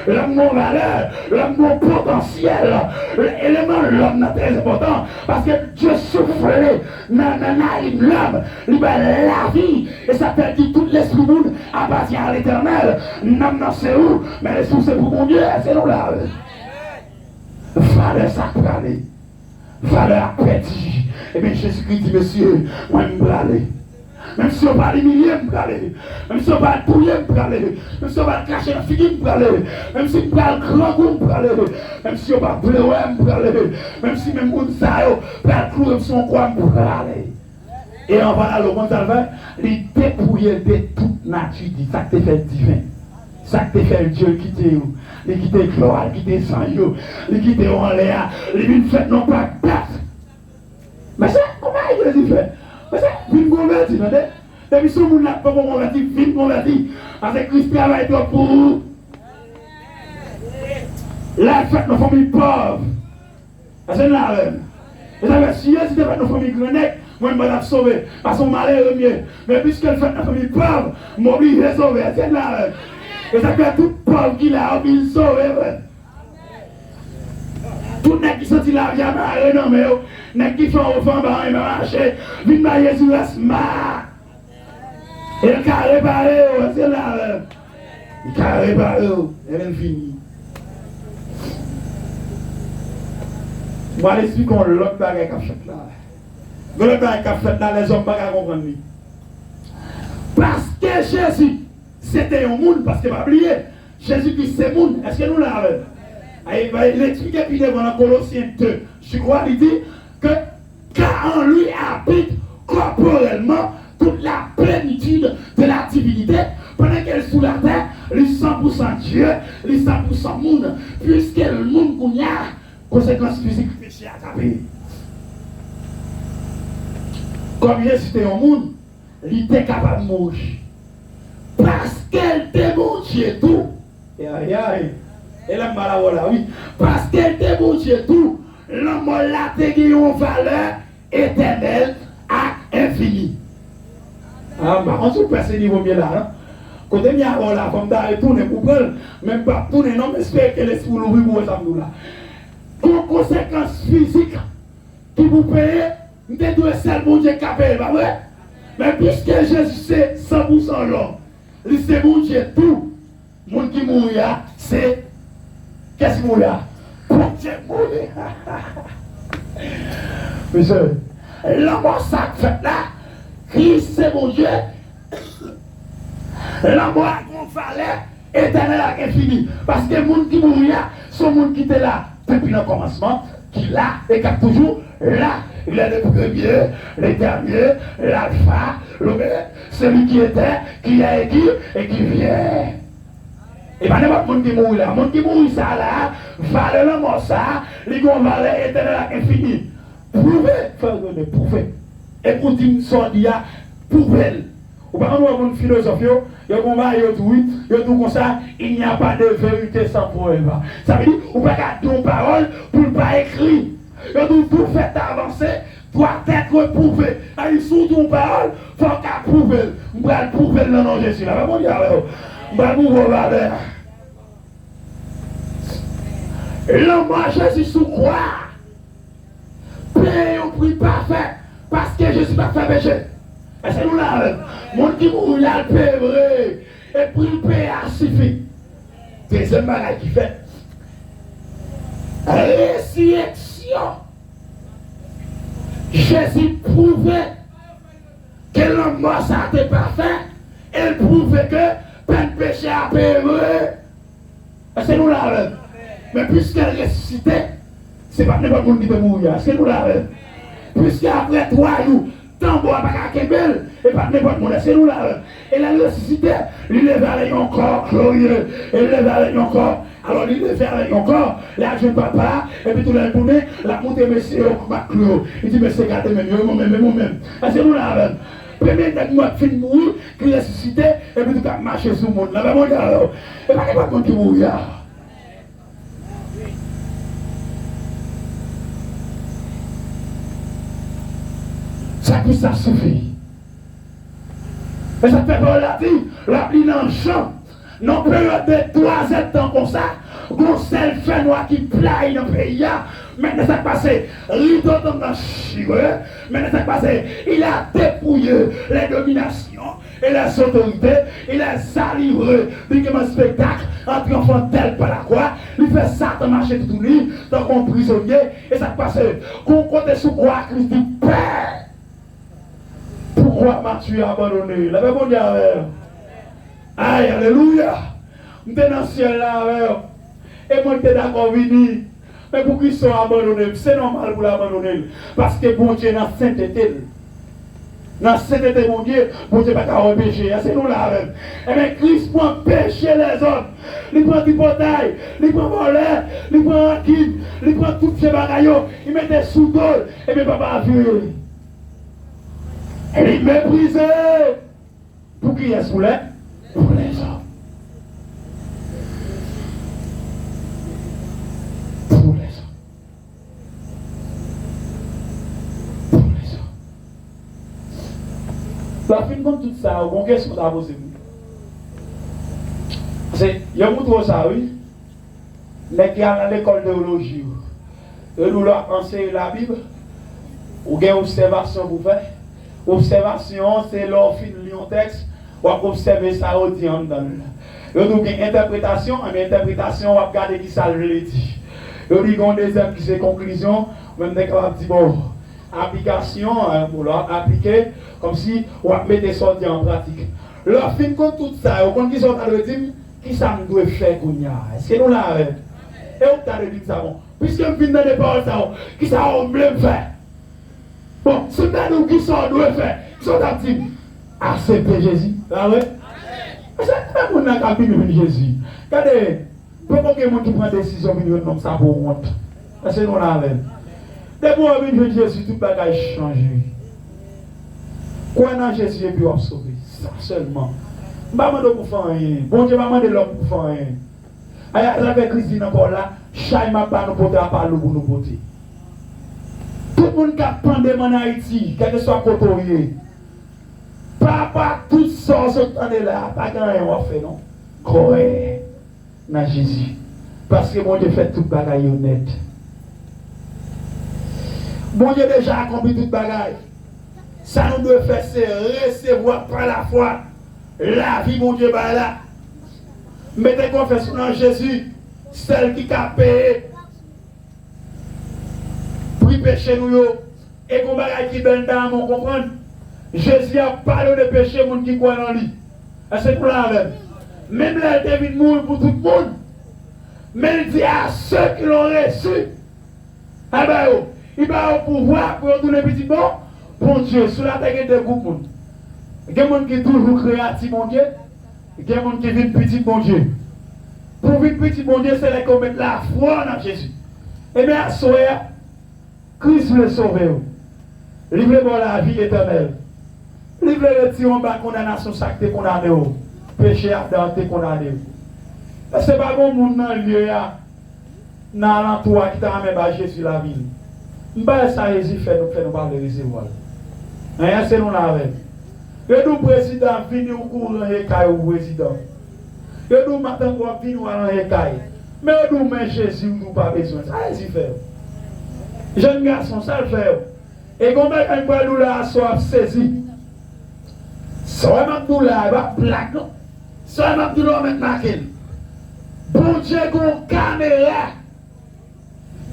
Speaker 1: L'homme non valeur, l'homme non potentiel, l'élément de l'homme est très important parce que Dieu souffle dans l'homme, il va la vie et ça fait dire tout l'esprit monde appartient à l'éternel. L'homme non c'est où, mais l'esprit c'est pour mon Dieu, c'est nous là. Valeur ça peut aller, valeur petit. Et bien Jésus-Christ dit, monsieur, moi je vais aller. Même si on va humilier, je peux aller. Même si on va pouiller, je peux aller. Même si on va cacher la figure, je peux aller. Même si on va grand goût, je peux aller. Même si on va pleurer, je peux aller. Même si même on s'aille, je peux clouer son coin, je peux aller. Et on va aller au monde salveur, il dépouille de toute nature, ça te fait divin. Ça te fait Dieu quitter où? Il quitte gloire, il quitte sang, il quitte en l'air, il fait non pas date. Mais ça, comment Jésus fait? Mais ça, vite converti, non? Depuis ce monde n'a pas converti, vite converti. Parce que Christ travaille trop pour vous. Là, il fait nos familles pauvres. Parce que là, et ça veut si c'était fait nos familles grenettes, moi, je vais sauver. Parce qu'on malheur mieux. Mais puisqu'elle fait nos familles pauvres, je m'oblige à sauver. C'est là. Et ça fait tout pauvre qui l'a obligé de sauver. Tout le monde qui sortit la vie à marrer, non, mais les qui font au fond, ils marcher, ils vont Jésus la smart. Et le cas réparé, c'est là. Le cas réparé, et elle finit. Moi, je explique qu'on l'autre bagaille qu'a fait là. L'autre bagaille qu'a fait là, les hommes ne peuvent pas comprendre. Parce que Jésus, c'était un monde, parce que pas oublier, Jésus-Christ c'est monde. Est-ce que nous l'avons? Il explique puis devant dans Colossiens 2, je crois, il dit que car en lui habite corporellement toute la plénitude de la divinité, pendant qu'elle est sous la terre, il est 100% Dieu, il est 100% monde, puisque le monde qu'on y a, conséquences physiques, péché à taper. Comme Jésus était un monde, il était capable de mourir. Parce qu'elle était mon Dieu tout. Et là, voilà, oui. Parce qu'elle était mon Dieu tout, l'homme l'a gagné une valeur éternelle à infini. Ah, bah, on se passe ce niveau bien là. Hein? Quand on est là, comme d'aller tourner pour prendre, même pas tourner, non, mais j'espère que l'esprit l'ouvre pour ça. Pour conséquences physiques qui vous payez, vous devez seul mon Dieu qui paye, pas vrai? Mais puisque Jésus c'est 100% l'homme, c'est mon Dieu tout, le monde qui mourit, c'est. Qu'est-ce qu'il y a? Pour Dieu mourir. Monsieur, l'homme ça fait là, Christ c'est mon Dieu. L'homme a une valeur éternelle à l'infini. Parce que le monde qui mourit, c'est le monde qui était là depuis le commencement, qui là et qui est toujours là. Il est le premier, le dernier, l'alpha, l'oméga, celui qui était, qui a été et qui vient. Et pas n'importe monde qui mourit là. Le monde qui mourit ça là, valeur le mort ça, il y a une valeur éternelle à l'infini. Prouvez, prouvez. Et pour dire ça, il y a prouvez. Ou par exemple, une philosophie, il y a tout comme ça, il n'y a pas de vérité sans preuve. Ça veut dire, on ne peut pas dire une parole pour ne pas écrire. Il y a tout fait avancer, doit être prouvé. Il sous une parole, il faut qu'à prouver. On va prouver le nom de Jésus. Là, on va prouver valeur. L'homme a Jésus sous quoi? Paye au prix parfait, parce que Jésus n'a pas fait péché. C'est nous là, le monde qui mourit là, le paye vrai, et puis le paye a suffi. Deuxième bagage qui fait. Résurrection. Jésus prouvait que l'homme mort ça était parfait, et il prouvait que peine péché a payé vrai. C'est nous là. Mais puisqu'elle ressuscitait, c'est pas n'importe qui peut mourir. C'est nous là. Puisqu'après 3 jours, tambour pas qu'à Kembel, et pas n'importe qui, c'est nous là. Et la ressuscité, il lève avec un corps glorieux. Il lève avec un corps. Alors il lève avec un corps, là je papa, et puis tout le monde, la montée monsieur, il dit, mais c'est gâté, mais moi-même. C'est nous là. Premier mois de film mourir, qui ressuscité, et puis tout a marché sur le monde. Là, mon gars, et pas n'importe qui mourir. Ça qui ça suffit. Et ça fait pas la vie, la vie dans le champ. Non, période de 3 ans comme ça, on seul fait noir qui plaît dans le pays. Maintenant, ça passe, rideau dans le chireux. Maintenant, ça passe, il a dépouillé les dominations et les autorités. Il a salivré, il a un spectacle entre enfants tel par la croix. Il fait ça dans le marché de tout lui, dans un prisonnier. Et ça passe, qu'on compte sur quoi Christ dit, Père, pourquoi m'as-tu abandonné? La Bible dit, aïe, alléluia. Je suis dans le ciel là avec eux. Et moi, je suis d'accord venir. Mais pour qu'ils soient abandonnés, c'est normal pour l'abandonner. Parce que bon Dieu, dans la sainteté, mon Dieu, bon Dieu, pas qu'à péché. C'est nous là avec. Et bien, Christ prend péché les autres. Il prend du portail, il prend voler, il prend un kid, il prend toutes ces bagailles, il met des sous-dos. Et bien, papa a vu. Et il méprisé. Pour qui est-ce pour les hommes. La fin comme tout ça, bon, qu'est-ce que tu as posé? Il y a beaucoup ça, oui. Les gars dans l'école de théologie, nous leur enseignent la Bible, ou bien observation pour faire. Observation, c'est leur fin de lire un texte, ou observer ça au dit en dedans. Nous avons une interprétation, on va regarder qui ça le dit. Nous avons des hommes qui c'est conclusion, même des capables de dire bon. Application, pour appliquer, comme si on mettait ça en pratique. Leur fin contre tout ça, on dit ça, qui ça nous doit faire qu'on y a. Est-ce que nous l'avons? Et on t'a dit ça, bon. Puisque nous venons dans les paroles, qui ça on veut faire? Bon, c'est nous qui ça on doit faire. Qui ça on dit? Accepter Jésus. Ah ouais? C'est pas mon qui venir Jésus. Regardez, pourquoi quelqu'un qui prend des décisions comme ça pour honte? Est-ce que nous l'avons? Dès qu'on a vu Jésus, tout le bagage changé. Quoi dans Jésus et puis on sauvé. Ça seulement. Je ne vais pas demander pour faire rien. Bon Dieu, je ne vais pas demander l'homme pour faire rien. Avec Christine encore là, chaque m'a pas nous porter à parler pour nous porter. Tout le monde qui a pandémie en Haïti, quel que soit côté, papa, tout ça, ce temps là, pas grand rien on fait, non? Correct. Dans Jésus. Parce que bon Dieu fait tout le bagage honnête. Bon Dieu déjà accompli toute bagaille. Ça nous doit faire, c'est recevoir par la foi la vie, mon Dieu, bah là. Mettez confiance en Jésus, celle qui a payé pour pécher nous. Et qu'on bagaille qui belle dame, on comprend. Jésus a parlé de péché, monde qui croit en lui. C'est pour la même. Même là, il devait mourir pour tout le monde. Mais il dit à ceux qui l'ont reçu, ah ben, il va au pouvoir pour retourner petit bon. Bon Dieu, sur la terre, il y a des groupes. Il y a des gens qui sont toujours créatifs, mon Dieu. Il y a des gens qui vivent petit, bon Dieu. Pour vivre petit, bon Dieu, c'est là qu'on met la foi dans Jésus. Et bien, à ce moment, Christ veut sauver. Livrez-moi la vie éternelle. Livrez le petit en bas condamnation, ça qui est condamné. Péché ardent est condamné. Ce n'est pas bon monde dans le lieu, dans l'entourage qui t'a ramené à Jésus la vie. M'ba ça Jésus fait nous pas le recevoir. Rien c'est nous là avec. Et nous président vini au courant et caille au président. Et nous matin quoi vini ou en caille. Mais nous mais Jésus nous pas besoin. Ça Jésus fait. Jeune garçon ça le fait. Et comme on va nous là soit saisi. Soit même nous là va plaque non. Soit même nous là mettre marqué. Bon Dieu une caméra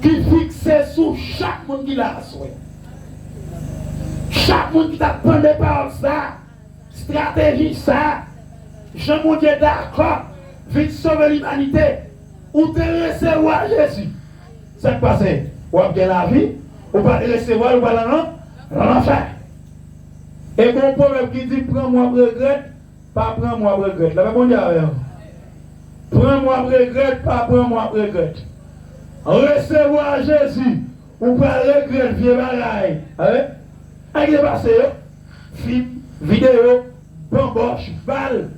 Speaker 1: qui fixe sur chaque monde qui l'a souhaité. Chaque monde qui t'a pris des paroles, ça, stratégie, ça, je me dis d'accord, vite sauver l'humanité. ou te recevoir Jésus. Ça qui passe, ou bien la vie, ou pas recevoir, ou pas l'enfer. Et mon problème qui dit prends-moi regret, pas prends-moi regret. La bon Dieu avec prends-moi regret, pas prends-moi regret. Recevoir Jésus, ou pas regret, vieux bagaille. Avec les passés, film, vidéo, bamboche, balle.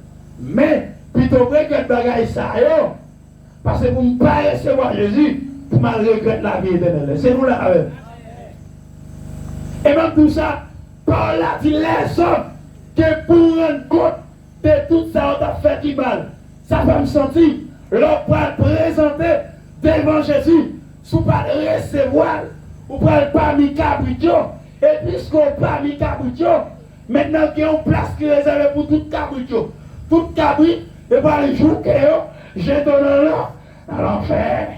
Speaker 1: Mais, plutôt regret bagaille ça, parce que pour ne pas recevoir Jésus, pour ne regretter la vie éternelle. C'est nous là avec. Et même tout ça, par là, dit les hommes, que pour rendre compte de tout ça, on a fait qui mal. Ça va me sentir, l'on va présenter devant Jésus, sous pas recevoir, ou pas parmi cabrito, et puisqu'on parmi cabrito, maintenant qu'il y a une place qui est réservée pour tout cabrito, tout cabrit, et par les jours que j'ai donné là, à l'enfer.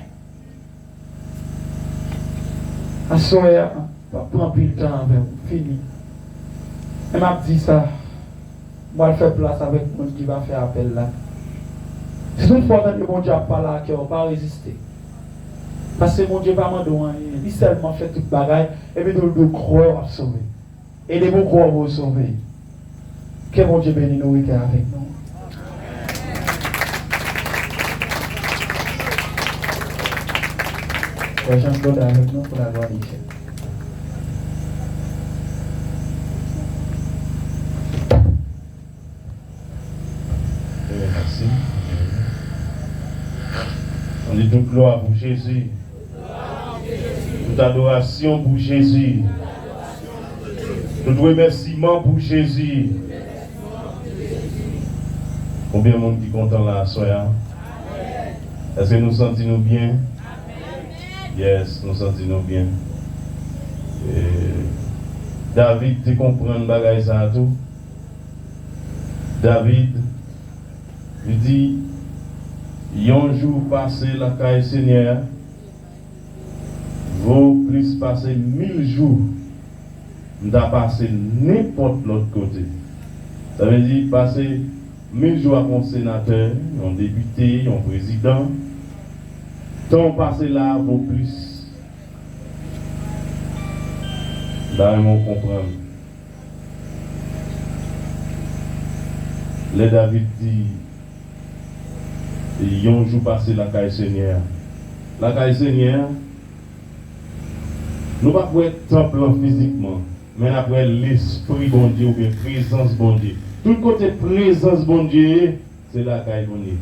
Speaker 1: À ce moment-là, pas prendre plus de temps avec vous, fini. Et m'a dit ça, moi je fais place avec le monde qui va faire appel là. Si toutefois que mon Dieu n'a pas là, qu'on ne va pas résister. Parce que mon Dieu va m'en donner, il seulement fait toute bagaille, et bien de croire à sauver. Et de vous croire à sauver. Que mon Dieu bénisse nous et avec nous. Jean-Claude avec nous pour la gloire de Dieu.
Speaker 2: Merci. On dit toute gloire pour Jésus. Toute adoration pour Jésus. Tout remerciement pour Jésus. Combien de monde qui est content là, soya? Est-ce que nous sentons bien? Yes, nous sentons bien. David, tu comprends le bagage ça tout? David, il dit, un jour passé la caille Seigneur, vaut plus passer 1000 jours, d'à passer n'importe l'autre côté. Ça veut dire passer 1000 jours à un sénateur, un député, un président. Ton passé là vaut plus. Là, on comprend. Le David dit, il y a un jour passé la caille Seigneur. La caille Seigneur, nous ne pouvons pas être temple physiquement, mais après l'esprit bon Dieu ou bien présence bon Dieu. Tout côté présence bon Dieu, c'est la caille bon Dieu.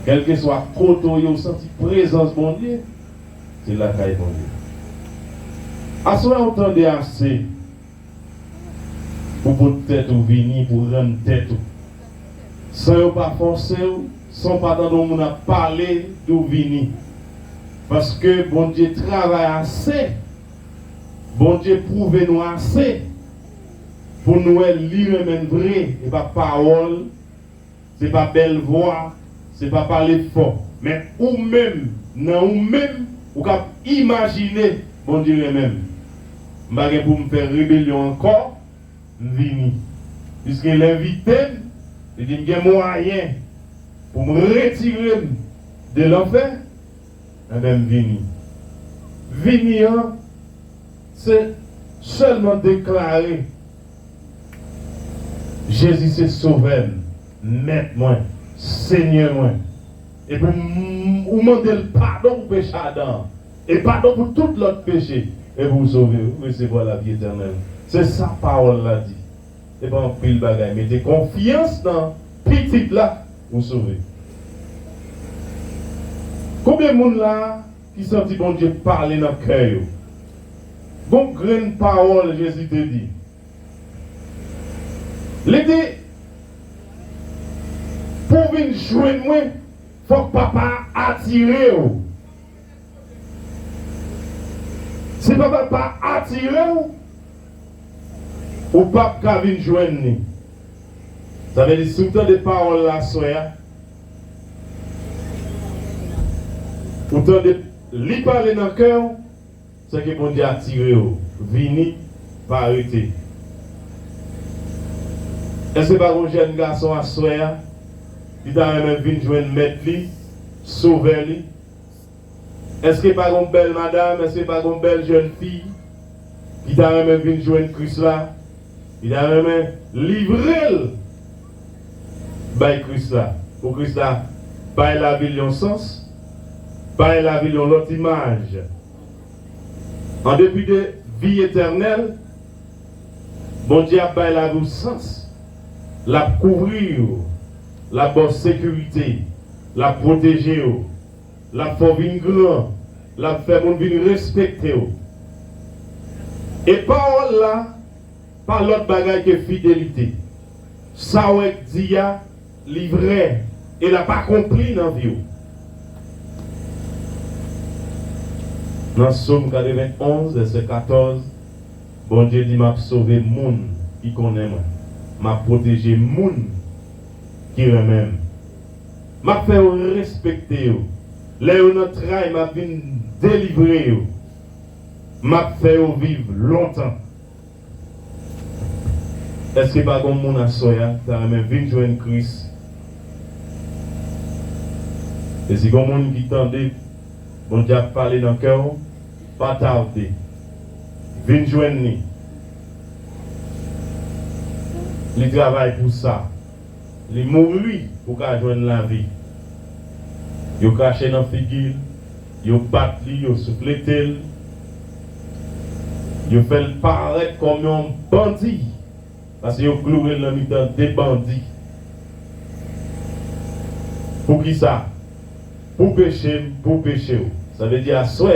Speaker 2: Quel que soit côté où vous sentez présence bon Dieu, c'est la caille bon Dieu. À ce moment, vous entendez assez pour votre tête ou venir, pour rendre tête. Sans pas forcer, sans pas dans le monde à parler d'où venir. Parce que bon Dieu travaille assez. Bon Dieu prouve nous assez. Pour nous lire même vrai. Et pas parole. C'est pas belle voix. C'est pas parler fort. Mais ou même, non ou même, ou cap imaginer bon Dieu lui-même. Je pour me faire rébellion encore, venir. Puisque l'invité, il dit qu'il y a moyen pour me retirer de l'enfer, et bien venir. Venir, c'est seulement déclarer Jésus c'est sauveur, maître moi, Seigneur moi. Et pour vous demander le pardon pour péché Adam. Et pardon pour tout l'autre péché. Et vous sauver, vous recevoir la vie éternelle. C'est ça parole là dit. Et pas en pile bagaille. Mettez confiance dans petit là, vous sauvez. Combien de monde là qui sentit bon Dieu parler dans le cœur? Bon grande parole, Jésus te dit. L'été, pour venir joindre moi, il faut que papa attire. Si papa pas attiré ou pas qu'à venir joindre. Ça veut dire surtout des paroles là, soya. Autant de lui parler dans le cœur, c'est que bon Dieu attiré. Vini, pas arrêter. Est-ce que pas un jeune garçon à soya qui t'a même venir joindre mettre lui sauver lui? Est-ce que pas une belle madame, est-ce que pas une belle jeune fille qui t'a même vu joindre Christ là? Il a même livré by Christ là. Pour Christ là, by la vie en sens, by la vie en l'autre image. En dépit de vie éternelle, bon Dieu a by la vie au sens, la couvrir, la bonne sécurité, la protéger, la faire venir grand, la faire venir respecter. Et par là, par l'autre bagage que fidélité. Ça ou dit livré et l'a pas accompli dans la vie. Dans Somme 91, verset 14, bon Dieu dit m'a sauvé moun qui connaît moi. M'a protégé moun qui remèm. M'a fait respecter. Là où notre travail m'a venu délivrer. M'a fait vivre longtemps. Est-ce que pas comme mon assoya, tu as même vu joindre Christ? Et si comme mon qui tendait, bon Dieu a parlé dans le cœur, pas tarder. Viens joindre nous. Il travaille pour ça. Il mourit pour qu'il joigne la vie. Il caché dans la figure, il bat, il souffle, il fait le paraître comme un bandit. Parce qu'il a cloué dans le des bandits. Pour qui ça? Pour pécher, pour pécher. Ça veut dire à soi,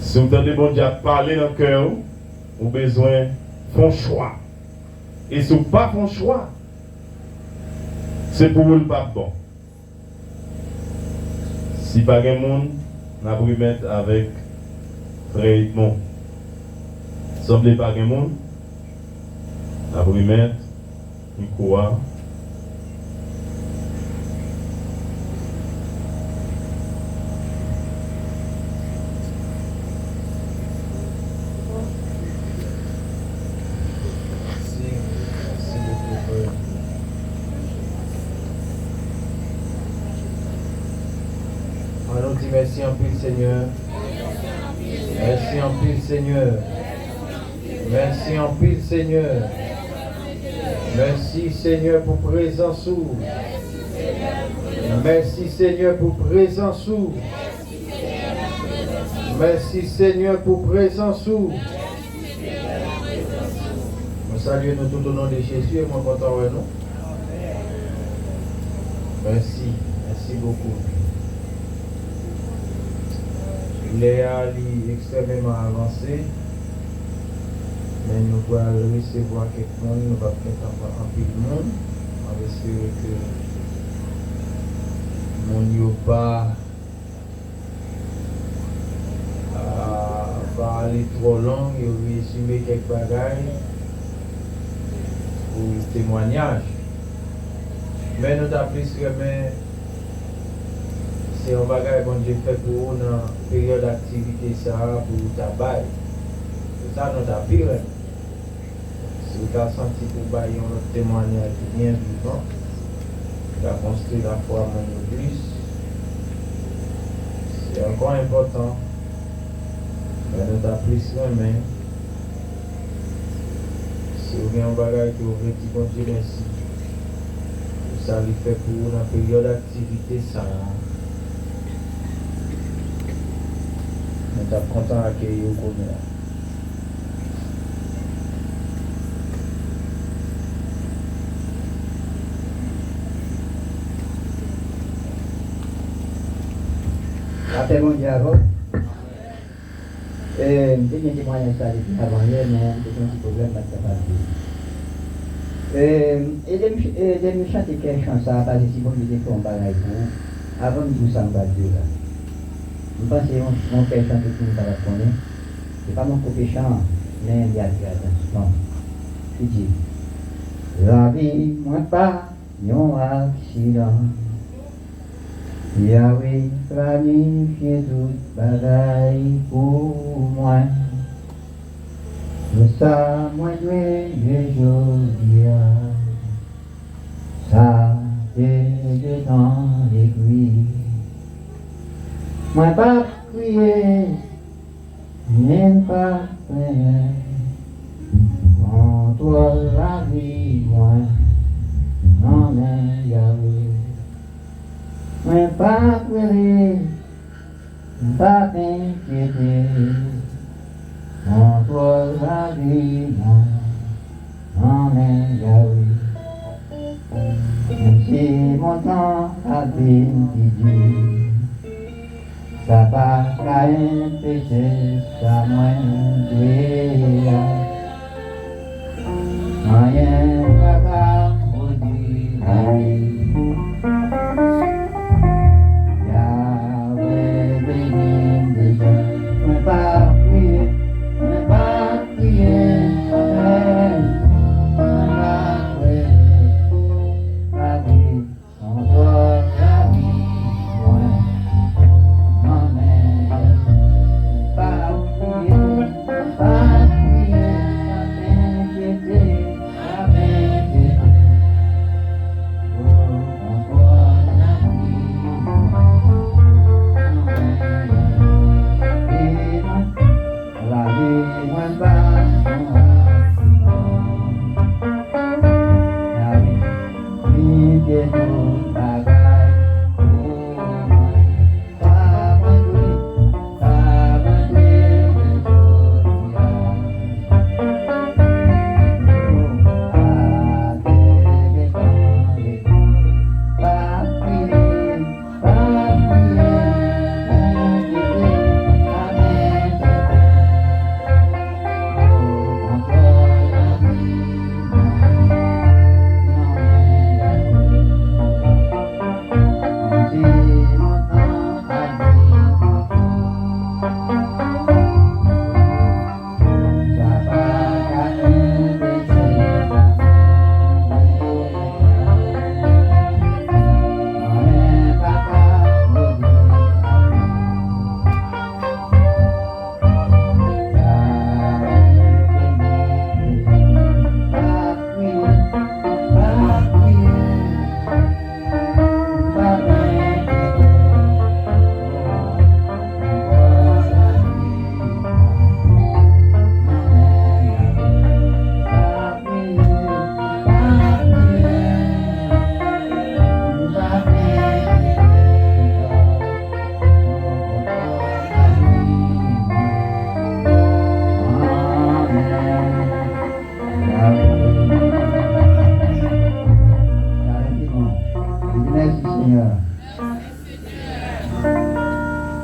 Speaker 2: si vous entendez bon Dieu parler dans le cœur, vous avez besoin de faire un choix. Et si vous n'avez pas fait un choix, c'est pour vous le pas bon. Si pas de monde, on a pu mettre avec Frère Edmond. Semblez pas de monde, on a pu mettre une quoi.
Speaker 3: Merci en pile Seigneur. Merci en pile Seigneur. Merci en pile Seigneur. Merci Seigneur pour présence sous. Merci Seigneur pour présence sous. Merci Seigneur pour présence sous. Nous saluons nous tout au nom de Jésus et mon content ouais nous. Merci. Merci beaucoup. Léa est extrêmement avancé, mais nous allons recevoir quelqu'un, nous allons peut-être avoir un peu de monde, on espère que mon yo pas va aller trop long, il va résumer quelques bagages pour le témoignage. Mais nous avons plus que c'est un bagage que j'ai fait pour vous dans la période d'activité pour le tabac. C'est ça notre appel. Si vous avez senti pour bailler notre témoignage bien vivant, vous avez construit la foi à mon église. C'est encore important. Mais nous avons plus la main. Si vous avez un bagage que vous voulez continuer ainsi, ça lui fait pour vous dans la période d'activité nous sommes contents d'accueillir au commun.
Speaker 4: La paix mondiale. Je vais témoigner ça depuis avant hier, mais c'est un petit problème parce que et de me chanter quelque chose, ça parce que si vous me dites qu'on va pour avant de vous s'en va Dieu là. Je pense que mon père chante tout le monde va connaître. Ce n'est pas mon copain chant, mais il y a attention. Il dit la vie, moi pas, yon accident. Yahweh planifie tout bagaille pour moi. Le ça, moi, je dis, ça. que dans les cris. Moi pas crier, même pas prier. Contre la vie, moi, non mais Yahweh. Moi pas crier, pas inquiéter. Contre la vie, moi, non mais Yahweh. Même si mon temps a béni, ça va pas empêcher ça moins de rien va produire la vie. Yahweh béni des gens, ne pas prier, ne pas prier,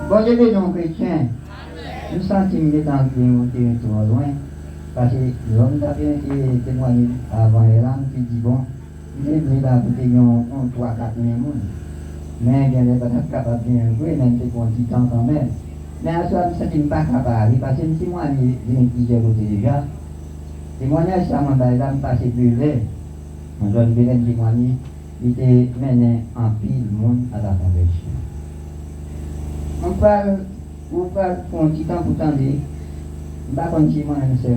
Speaker 4: Bon Dieu des non-chrétiens, nous sentons que dans le territoire loin, parce que l'homme a bien été témoigné avant Elan qui dit bon, il est venu là pour te gagner 3-4 000 personnes. Mais il n'y a pas capable de bien jouer, même si on dit tant quand même. Mais à ce moment-là, je ne suis pas capable, parce que si moi, j'ai plusieurs côtés déjà, témoignage, ça m'a passé plus vite. On doit bien témoigner, il était mené en pile monde à la conversion. On parle pour un petit temps pour tendre. Je ne sais pas si moi, je sais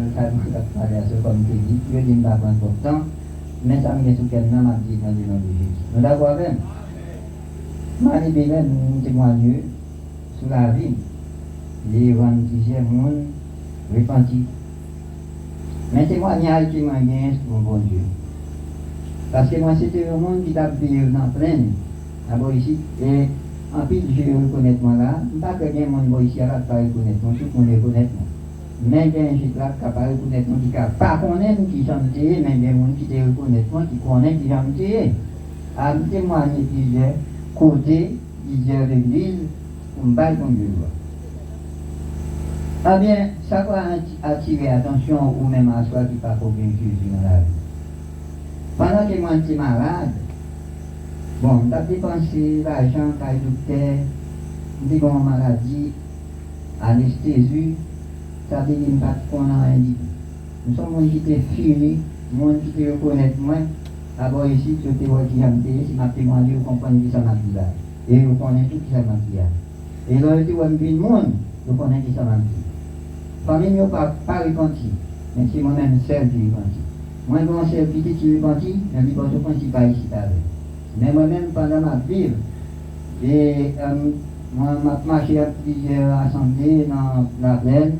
Speaker 4: comme tu dis, je dis pas prendre pour temps, mais ça me dit sous quel nom m'a dit dans le nom de Jésus. Nous d'accord avec moi, je vais témoigner sur la vie. Les évangélisés, monde repenti. Mais témoignage qui m'a gagné pour mon bon Dieu. Parce que moi, c'était un monde qui t'a payé dans plein. D'abord ici, et en plus, je reconnais moi là, pas que bien mon ici là, pas reconnaître, tout le monde reconnaît moi. Mais bien, je suis là, capable de reconnaître, qui ne pas connaître qui j'en ai, mais bien, mon qui te reconnaît, qui connaît qui j'en ai. À témoigner plusieurs côtés, plusieurs églises, pour me battre contre Dieu. Ah bien, ça va attirer l'attention ou même à soi qui n'a pas convaincu Jésus dans la vie. Pendant que moi j'étais malade, bon, j'ai dépensé l'argent par le docteur, j'ai eu une maladie, anesthésie, ça veut dire qu'on a rien dit. Nous sommes gens qui étaient finis, gens qui te reconnaissent moi. D'abord ici, je te vois qui j'aime, si ma témoignage, vous comprenez qui ça m'a dit là. Et vous connaissez tout qui ça m'a dit là. Et là, je vois un monde, vous connaissez qui ça m'a dit. Famille n'a pas repenti, mais c'est moi-même seul qui repenti. Moi, je suis seul qui repenti, mais je ne suis pas ici avec. Mais moi-même, pendant ma vie, et moi, je marché à plusieurs assemblées dans la plaine.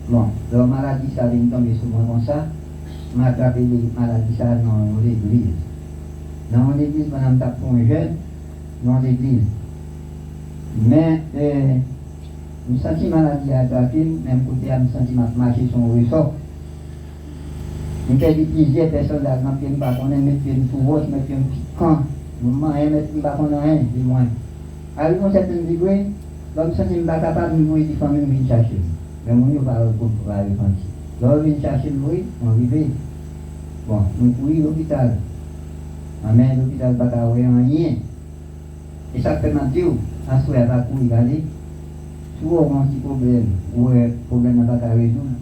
Speaker 4: Bon, la maladie, ça vient tomber sur moi comme ça. Je m'ai attrapé les maladies, ça dans l'église. Dans l'église, pendant que je suis pour jeune, dans l'église. Mais, je me sens maladie à attraper, même côté, je me sens marcher sur un ressort. Je me plusieurs personnes là, je ne sais pas, je me mets une pouvoir, je me mets un petit camp. Je me mets rien, du moins. À un certain degré, je me sens pas capable de me voir des familles qui viennent chercher. Mais moi, je ne vais pas reprendre. Lorsque je viens chercher le bruit, on arrive. Bon, je suis à l'hôpital. Mais l'hôpital ne va pas avoir rien. Et ça fait ma dire, à ce moment-là, pour y aller, si vous avez un petit problème, ou un problème n'a pas résoudre,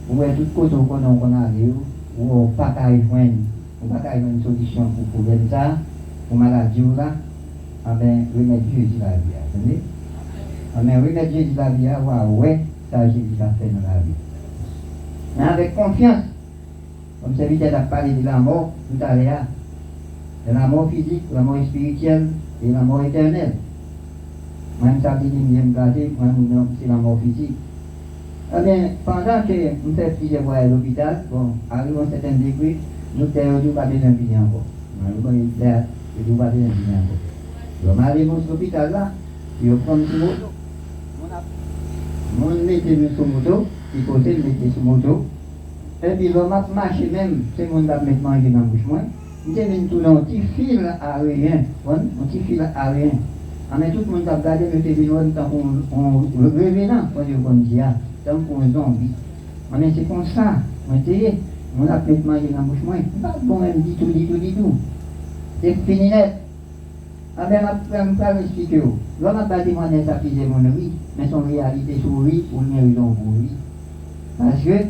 Speaker 4: ou est tout côté qu'on a allé, ou pas qu'à y joindre une solution pour le problème ça, pour maladie là, ben remède Jésus la vie, attendez. Mais remède Jésus la vie, ouais, ça Jésus a fait dans la vie. Mais avec confiance, comme serviteur a parlé de la mort tout à l'heure, de la mort physique, de la mort spirituelle et de la mort éternelle. Même ça dit que je me garder, moi c'est la mort physique. Eh bien, pendant que nous faisons plusieurs fois à l'hôpital, bon, arrive à un certain degré, nous n'avons pas besoin de venir encore. Nous n'avons pas besoin de venir encore. Donc, arrive à l'hôpital là, puis on prend une moto. On met sur moto, il faut mettre sur moto. Et puis, on marche même, c'est mon gars mettre manger dans la bouche. Nous avons tout un petit fil à rien. Un petit fil à rien. Mais tout le monde a regardé, nous avons vu on revenant, on dit, tant qu'on zombie. Mais c'est comme ça, on a fait manger dans la bouche, pas bon même du tout. C'est fini net. Ah ben, je ne vais pas expliquer. L'homme n'a pas demandé ça pisser mon oui, mais son réalité sur oui, ou une raison pour oui. Parce que,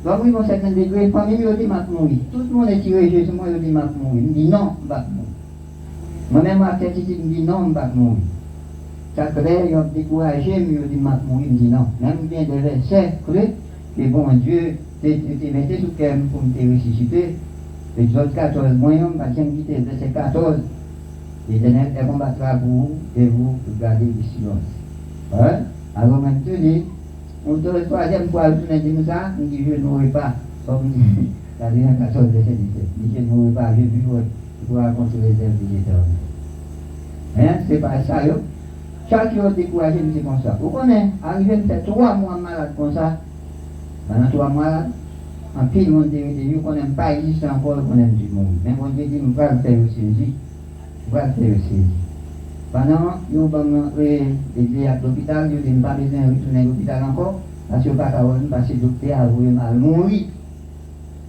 Speaker 4: lorsqu'il y a un certain degré, famille me dit mourir. Tout le monde est tiré Jésus, moi je dis mourir. Je dis non, je ne vais pas mourir. Moi-même, à cette idée, je dis non, je ne vais pas mourir. Chaque fois, ils ont découragé, mais je dis mourir, je dis non. Même bien de versets, que bon Dieu, tu es mettez sous cœur pour me ressusciter. Exode 14, moi, je ne vais pas quitter verset 14. L'Éternel est combattra pour vous et vous gardez le silence. Alors maintenant, on te le troisième fois, je dis ça, on dit je ne mourrai pas. Comme la Genèse 14, verset 17. Je ne mourrai pas, je vivrai pour raconter les œuvres de l'Éternel. C'est pas ça, chaque jour découragé, c'est comme ça. Vous connaissez, arrivé à faire 3 mois malade comme ça, pendant 3 mois, en pile, mon Dieu, vous connaissez pas exister encore, vous connaissez du monde. Mais mon Dieu dit, nous allons faire aussi. Pendant que nous avons été à l'hôpital, nous n'avons pas besoin de retourner à l'hôpital encore, parce que nous n'avons pas parce que le docteur a voulu mal mourir.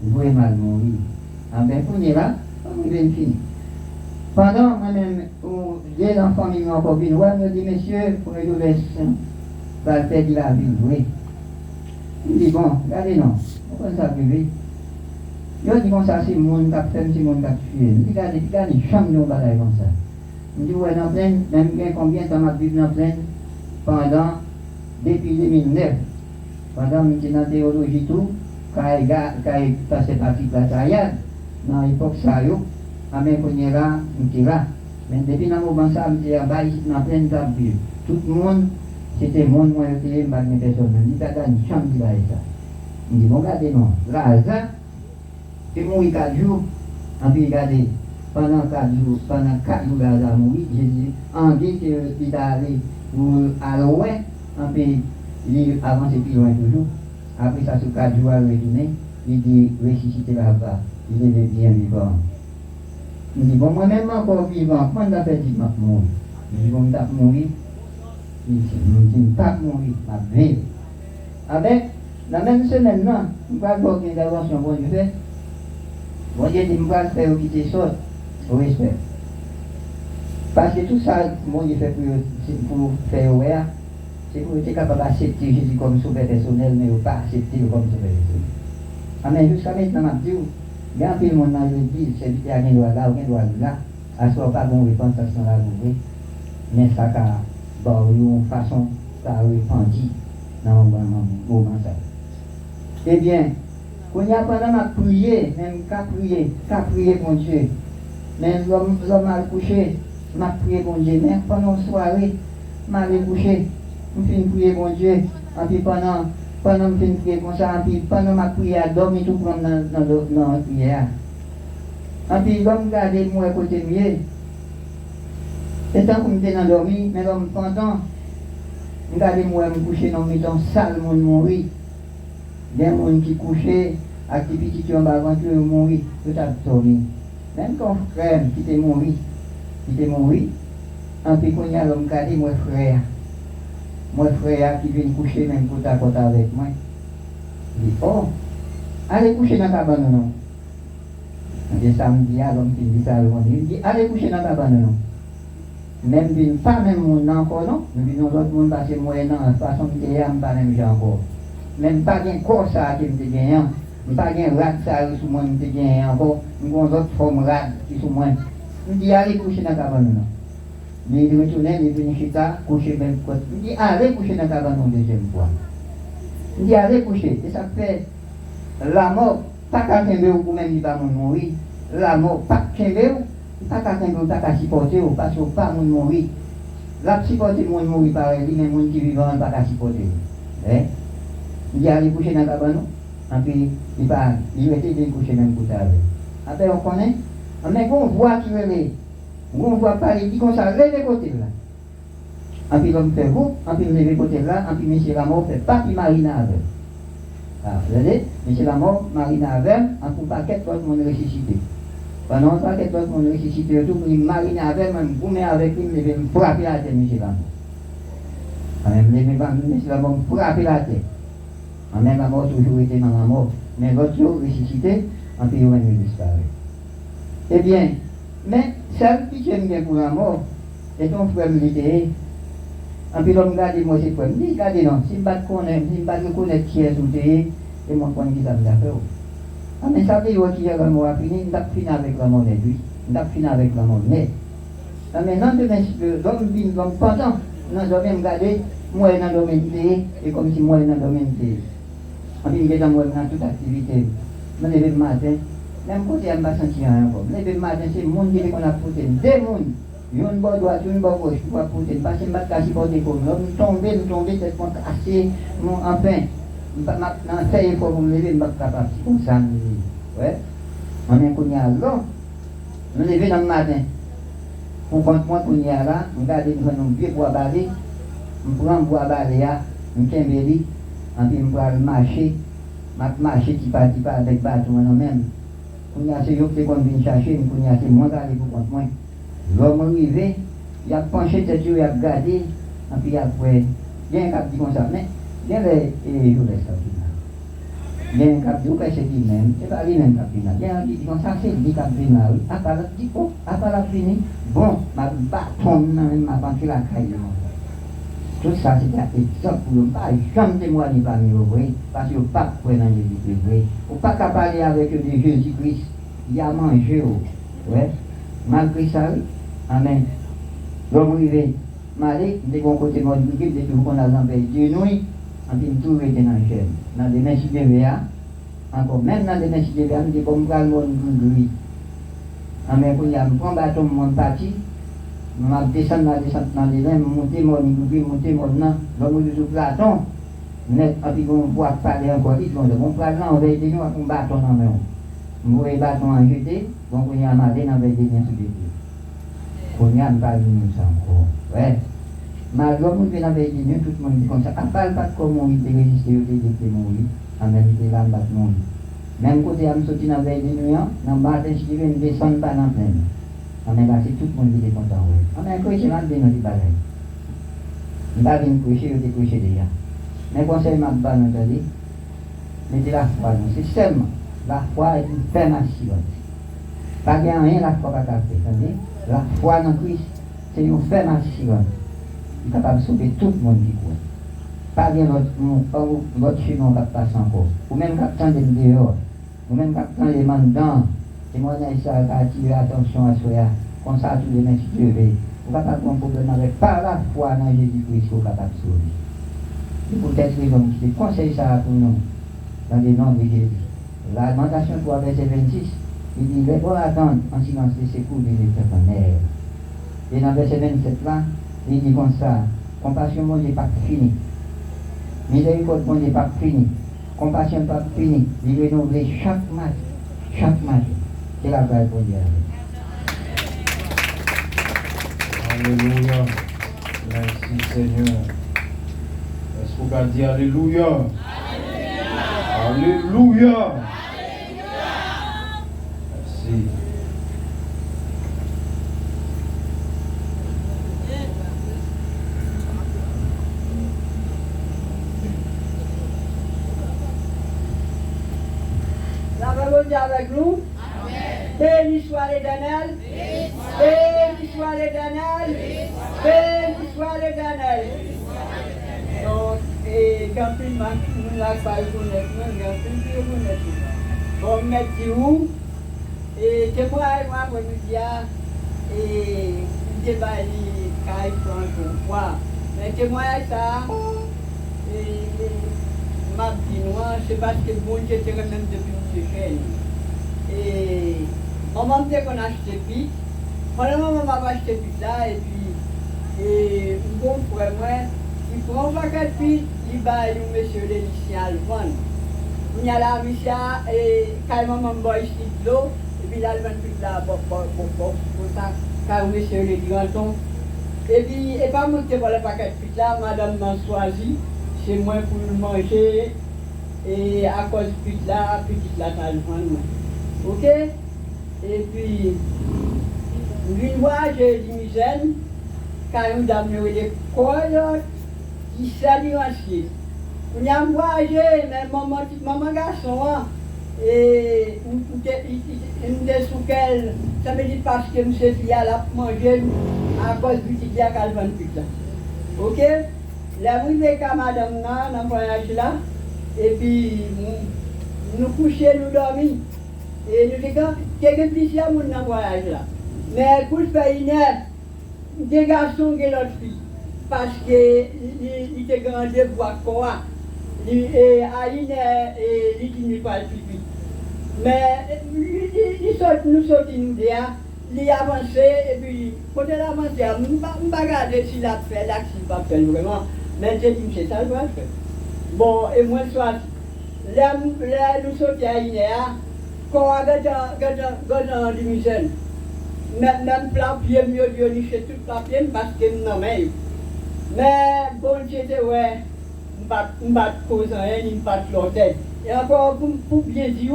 Speaker 4: Il voulait mal mourir. Ah ben, pour nous là, on vient de finir. Pendant moi-même, j'ai enfants qui m'ont encore vu, je me dis, monsieur, pour les ouvrir ça, va faire de la vie, oui. Il dit, bon, regardez, non, pourquoi ça peut vivre? Je dis comme ça, c'est mon qui a fait, c'est mon qui a tué. Je dis, regardez, chambre de bataille comme ça. Je dis, ouais, dans pleine, même combien de temps m'a vécu dans pleine pendant, depuis 2009, pendant que j'étais dans la théologie tout, quand il passait partie de la taillade, dans l'époque ça, à même qu'on est là, on était là. Mais depuis dans le moment ça, on était là-bas, ici, dans pleine table. Tout le monde, c'était le monde, moi, j'étais, pas de personne. Je dis, t'as une chambre qui va être ça. Je dis, bon, regardez, non, là, ça, il mourit 4 jours, et puis regardez, pendant 4 jours, il a mouru, Jésus, en dit qu'il est allé à l'ouest, et puis il avance plus loin toujours. Après ça, sur 4 jours, il est retourné, il dit ressusciter là-bas, il est bien vivant. Il dit, bon, moi-même encore vivant, comment t'as fait dit que je mourir? Il dit, bon, je vais mourir. Il dit, je ne vais pas mourir, je vais vivre. Avec, la même semaine, là, je ne vais pas avoir une intervention, bon, je fais. Bon Dieu dit, je vais faire quitter ça, au respect. Parce que tout ça, mon Dieu fait pour faire ouvert, c'est pour être capable d'accepter Jésus comme sauveur personnel, mais pas accepter comme sauveur personnel. Amen. Jusqu'à maintenant, je dis, il y a un peu de monde dans l'église, c'est qu'il y a un droit là, un droit là, à ce moment pas bon représentation là, mais ça a une façon, ça a répandu dans le moment ça. Eh bien, quand il y a pendant ma prière, même qu'à prier mon Dieu, Mais l'homme a couché, m'a prié bon Dieu. Mais pendant la soirée, m'a allé coucher. Je suis prier bon Dieu. Et puis pendant que je suis prié comme ça, et puis pendant ma prière, dormir tout prendre dans la prière. Et puis l'homme garde moi à côté de moi. Et tant que je suis endormi, mais l'homme pendant, je garde moi me coucher dans le salle, mon mourir. Il y a des gens qui couchaient, avec des petits qui ont aventuré mourir, tout à dormi. Même quand frère qui était mort, en puis quand il y a l'homme qui a dit, mon frère qui vient coucher même côte à côte avec moi. Il dit, oh, allez coucher dans la cabane, non. Et samedi, l'homme qui dit ça, il dit, allez coucher dans la cabane, non. Même pas même mon encore, non. Mais nous autres, monde parce que moi, non, façon de dire, pas même j'ai encore. Même pas bien corps ça qui me dit, pas bien rat ça sous moi, me dit encore. Nous avons d'autres formes rat qui sont moins. Je dis, allez coucher dans la cabane, non. Mais il retourne, il vient chez toi, coucher même côté. Il dit, allez coucher dans la cabane une deuxième fois. Il dit, allez coucher. Et ça fait la mort, pas qu'à tomber ou même il va mourir. La mort, pas qu'à tomber ou pas qu'à tomber ou pas qu'à supporter ou parce que pas mourir. La supporter, mon mourir pareil, mais mon qui vivant, pas qu'à supporter. Il dit, allez coucher dans la cabane. Et puis, il était bien couché même côté avec. Après, on connaît. Mais on voit qui est on voit parler, dit comme ça, levez côté là. Et puis l'homme fait vous, et puis levez côté là, et puis monsieur la mort fait pas, puis marine avec. Ah, vous voyez, monsieur la mort, marine avec, et pour pas qu'être l'autre monde ressuscité. Pendant pas qu'être l'autre monde ressuscité, tout, puis marine avec, même vous mettez avec lui, levez me frapper la tête, monsieur la mort. Même levez monsieur la mort, frapper la tête. Même la mort toujours été dans la mort, mais l'autre jour ressuscité, et puis il va disparaître. Eh bien, mais celle qui j'aime bien pour la mort, c'est ton frère militaire. Et puis l'homme garde moi c'est frère. Il dit, regardez non, si je ne peux connaître qui est sous terre, et mon point qui ça me fait. Ah mais ça veut dire qu'il y a la mort à finir, il n'a pas fini avec la mort de lui, il n'a pas fini avec la mort. Mais, non demain, l'homme vient, l'homme pendant, nous avons même gardé, moi dans le domaine et comme si moi dans le domaine et puis il est dans toute activité. Je me lève le matin. Même côté, je ne me sens rien encore. Le matin, c'est le monde qui a poussé. Deux mondes. Il y a une bonne droite, une bonne gauche qui va pousser. Parce que je ne vais pas cacher pour des communes. Je tombe, c'est pour casser. Enfin, je vais faire pour me lever, je ne vais pas capable. C'est comme ça. Ouais. On est qu'on y a là. Je me lève dans le matin. Pour quand moi qu'on y a là, je regarde un vieux bois balai. Je prends un bois balai, je me tiens belli. Et puis je vais marcher. Je marcher petit pas avec bâton moi-même. On a ces autres qui viennent chercher, on a ces moins d'aller pour contre moi. L'homme arrivé, il a penché tête, il a regardé, et puis après, il y a un cap dit comme ça, mais il y a les jours de ça. Il y a un cap dit, c'est lui-même, c'est pas lui-même cap dit, il y a un qui dit comme ça, c'est lui cap dit, oui. Après la dit, oh, après la fini, bon, ma bâton, ma banque la caille. Tout ça, c'était un exemple pour ne pas jamais témoigner parmi vous, parce que vous ne pouvez pas croire dans Jésus-Christ. Vous ne pouvez pas parler avec eux de Jésus-Christ. Il a mangé, ouais. Malgré ça, oui. Amen. L'homme arrivé, malé, de bon côté, mon équipe, de tout qu'on a l'empêché de nous, en train de tout était dans le chaîne. Dans les messieurs de VA, encore même dans les messieurs de VA, on dit comme ça, le monde gris. Amen. Quand il y a un grand bâton, mon parti, je descends dans les limbes, monter mon nom, l'homme de Platon, et puis on voit parler encore vite, on parle là, on va aider nous avec un bâton dans la main. On voit le bâton en jeté, donc on y a marré dans le dédain sur les pieds. On y a pas vu ça encore. Ouais. Mais l'homme qui vient avec les tout le monde dit comme ça, à part pas comment il peut résister au début de mourir, en même temps, il va mourir. Même côté, je suis sorti dans les nuits, dans le matin, je ne descends pas dans la plaine. On est passé tout le monde qui est content. On a couché dans le bagaille. On va venir coucher, on est couché déjà. Mais conseil m'a dit, mettez la foi, c'est seulement la foi est une ferme assurance. Pas de rien, la foi pas capter. La foi dans Christ, c'est une ferme assurance. Il est capable de sauver tout le monde qui croit. Pas bien l'autre chemin qui passe encore. Ou même quand on est dehors, ou même quand on est dedans. Témoignage ça a attiré l'attention à soi, comme ça tous les mecs qui levés. Vous n'avez pas de problème avec par la foi dans Jésus-Christ qu'on est capable de sauver. C'est peut-être les hommes qui conseillent ça pour nous, dans les noms de Jésus. La Lamentation 3, verset 26, Il dit, les pour attendre en silence les secours de l'éternel. Et dans le verset 27 là, il dit comme ça, compassion mon Dieu pas fini. Miséricorde mon Dieu pas fini. Compassion pas fini. Il renouvelle chaque match. Chaque match. C'est la vraie pour Dieu.
Speaker 3: Alléluia. Merci Seigneur. Est-ce qu'on peut dire Alléluia? Alléluia. Merci.
Speaker 5: La parole avec nous. Béni soit l'Éternel. Béni soit l'Éternel. Béni soit l'Éternel. Donc, et quand il m'a dit, la parole connaître, quand il m'a connaître. Bon, mettez où? Et témoin, moi, je me dis, et il débat, il caille pour moi. Mais témoin, ça, et m'a dit, moi, c'est parce que bon Dieu était même depuis que je suis. Et maman me dit qu'on a acheté vite. Pendant maman m'a acheté vite là, et puis, et bon frère, moi, il prend pas quatre vite, il va nous monsieur les lycéens à le vendre. Il y a la mission, et quand maman me voit ici de l'eau, et puis là, il va tout là, pour ça, quand monsieur les grandons. Et puis, et pas monter pour le paquet de vite là, madame m'a choisi, c'est moi pour le manger, et à cause de vite là, petite là, t'as le vendre. Ok? Et puis, une fois, j'ai dit, Michel, quand nous avons eu des cours, qui saluent ainsi. On a voyagé, mais maman garçon, et nous sommes sous quel, ça me dit parce que M. Fia l'a mangé à cause du petit à Calvin Putain. Ok? La arrivée à madame dans le voyage là, et puis nous coucher, nous dormir. Et nous disons, quelques petits à mon voyage là. Mais pour faire une heure, des garçons et l'autre fille. Parce qu'il était grandi pour quoi. Et à une heure, il n'est pas le pipi. Mais nous sortons nous dire, il a avancé, et puis, quand il a avancé, je ne vais pas regarder s'il a fait là, s'il n'a pas fait vraiment. Mais j'ai dit, c'est ça, je dois le faire. Bon, et moi, soit, là, nous sortons à une heure, quand on a dit, Michel, même papier, mieux de chez tout papier, parce que je n'en ai. Mais bon, j'étais, ouais, je ne vais pas causer rien, je ne vais pas l'autre. Et encore, pour bien dire,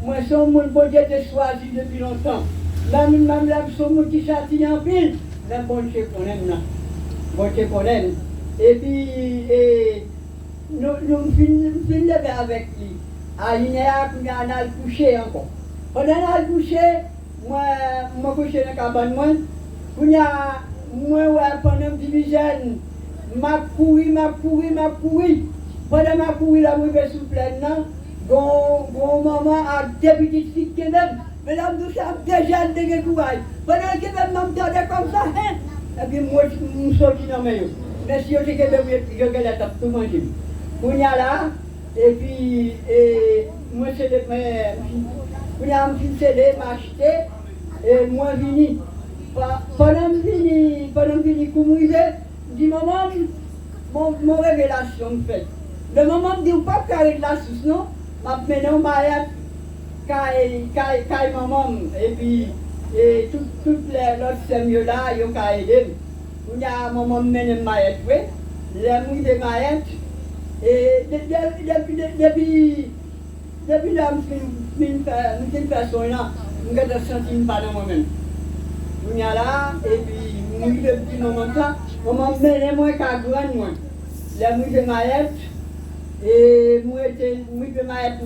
Speaker 5: moi, c'est mon bon Dieu qui choisi depuis longtemps. Même là, c'est mon qui châtie en pile. Mais bon Dieu qu'on aime, là. Bon Dieu qu'on aime. Et puis, nous finissons lever avec lui. À une heure, on a le coucher encore. Quand on a le coucher, moi, je couche dans la cabane. Moi, pendant une division, m'a couru. Pendant ma couru, là, je vais sous plein. Bon maman a des petites filles qui même. Mesdames, nous sommes déjà des courage. Pendant que même m'entendait comme ça, et puis moi, je suis sorti dans mes yeux. Mais si je suis je vais la tape tout manger. On y a là, et puis, moi, c'est le. On y a un petit CD, m'acheter, et moi, vini. Pendant que vini, comme je dis, maman, mon révélation fait. Le moment dit pas qu'avec la sauce, non? Maintenant, quand maman, et puis, toutes les autres seigneurs là, ils ont qu'à aider. Il y a un moment mené maillette, oui, les mouilles de maillette, et depuis là, je me façon là, je me senti pas dans moi-même. Il y a là, et puis, mouille de petit moment là, maman mené moi qu'à grande moi. Les mouilles de maillette, et moi, je suis malade.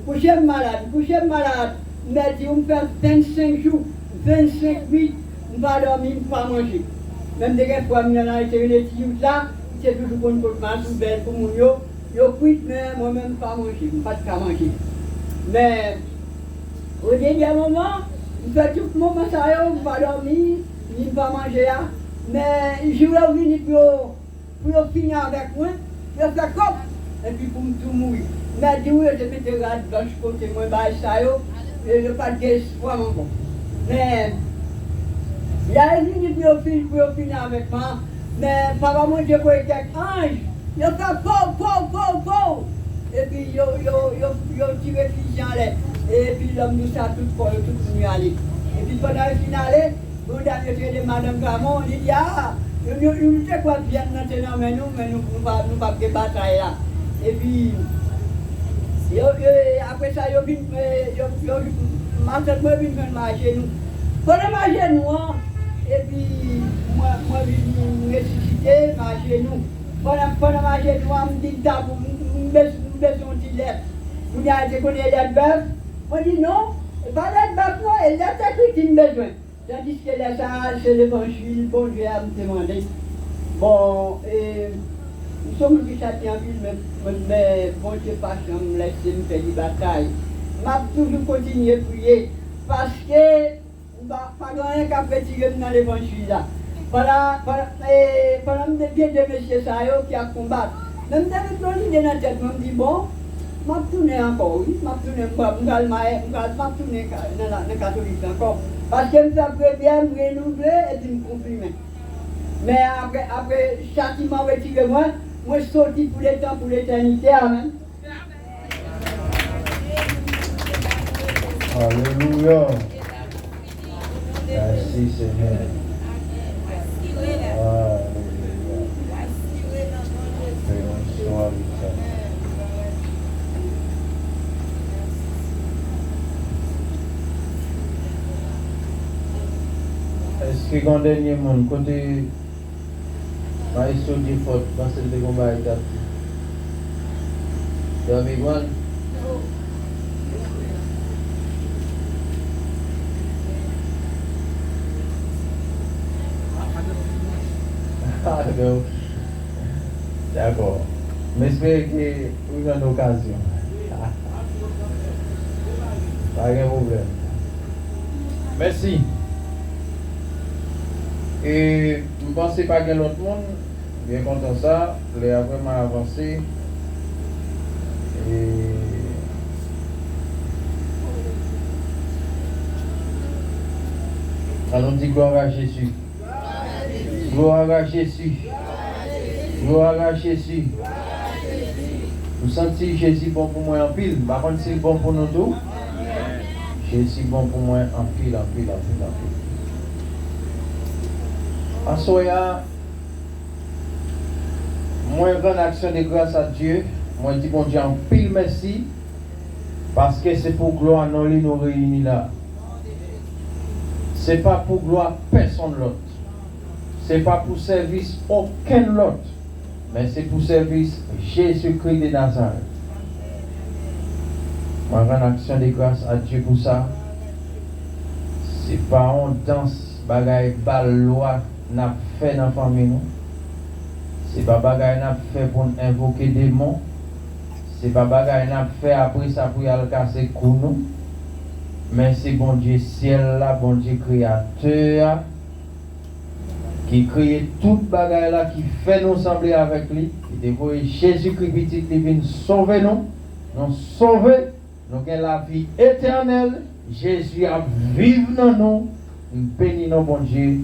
Speaker 5: Je suis malade. Mais si on me fait 25 jours, 25 nuits, je ne vais pas dormir, je ne vais pas manger. Même des fois, je suis été une étude là, c'est toujours bon pour ma souveraine, pour mon yo. Je quitte, mais moi-même, je ne vais pas manger, je ne vais pas manger. Mais, au dernier moment, je fais tout le moment ça, je ne vais pas dormir, je ne vais pas manger. Mais je vais venir pour finir avec moi, je fais comme, et puis pour tout mourir. Mais dit oui, je mets des rats dans ce côté, moi, ça, et je pas d'espoir encore. Mais, il y a une minute pour finir avec moi, mais papa, mon Dieu, pour quelques anges, il a fait po. Et puis, il a tiré fusil en l'air. Et puis, l'homme nous a tout venu aller. Et puis, pendant le finale, on a de Madame Gramont, on dit, ah, nous sais quoi bien maintenant, mais nous ne pouvons pas de bataille là. Et puis, après ça, ma tête m'a vu marcher nous. Pendant marcher nous, et puis, moi, je vais ressusciter, marcher nous. Pendant marcher nous, je me dis, nous baissons un petit lait. Vous avez dit qu'on est les bœufs. Moi, je dis non, pas les bœufs, non, et là, c'est tout qui me besoin. Tandis que là, ça, c'est l'évangile, bon Dieu a me demandé. Bon, nous sommes qui châtient en ville, mais bon Dieu, pas me laisser me faire des batailles. Je vais toujours continuer à prier, parce que, pas rien qu'à faire tirer dans l'évangile là. Voilà, pendant que bien de messieurs qui a combattu, même dans le idée dans la tête, je me dis, bon, je vais tourner encore, oui, je vais tourner dans le catholique encore. Parce que je me fais bien me renouveler et me confirmer. Mais après châtiment retiré moi, je suis sorti pour le temps, pour l'éternité. Amen.
Speaker 3: Alléluia. Merci Seigneur. Est-ce que quand dernier monde, côté maïs du fort, quand c'est le combat est tapé, tu as mis quoi? D'accord. Mais j'espère que vous avez une occasion. Pas de problème. Merci. Et je ne pensais pas que l'autre monde, bien content ça, il a vraiment avancé. Et allons dire gloire à Jésus. Gloire à Jésus. Gloire à Jésus. Vous sentez Jésus bon pour moi en pile. Par contre, c'est bon pour nous tous. Jésus bon pour moi en pile. En soya, moi, grande action de grâce à Dieu. Moi, je dis bon Dieu en pile merci. Parce que c'est pour gloire non nous réunis là. C'est pas pour gloire personne l'autre. C'est pas pour service aucun l'autre. Mais c'est pour service Jésus-Christ de Nazareth. Moi, grande action de grâce à Dieu pour ça. C'est pas on danse, bagaille, bal, loi, n'a fait dans la famille. C'est pas bagaille, n'a fait pour invoquer des démons. C'est pas bagaille, n'a fait après ça pour y aller casser cou nous. Mais c'est bon Dieu ciel là, bon Dieu créateur. Qui crée toute bagaille là, qui fait nous sembler avec lui, qui dévoile Jésus-Christ petit, qui vient sauver nous sauver, nous avons la vie éternelle. Jésus a vivre dans nous, nous bénissons bon Dieu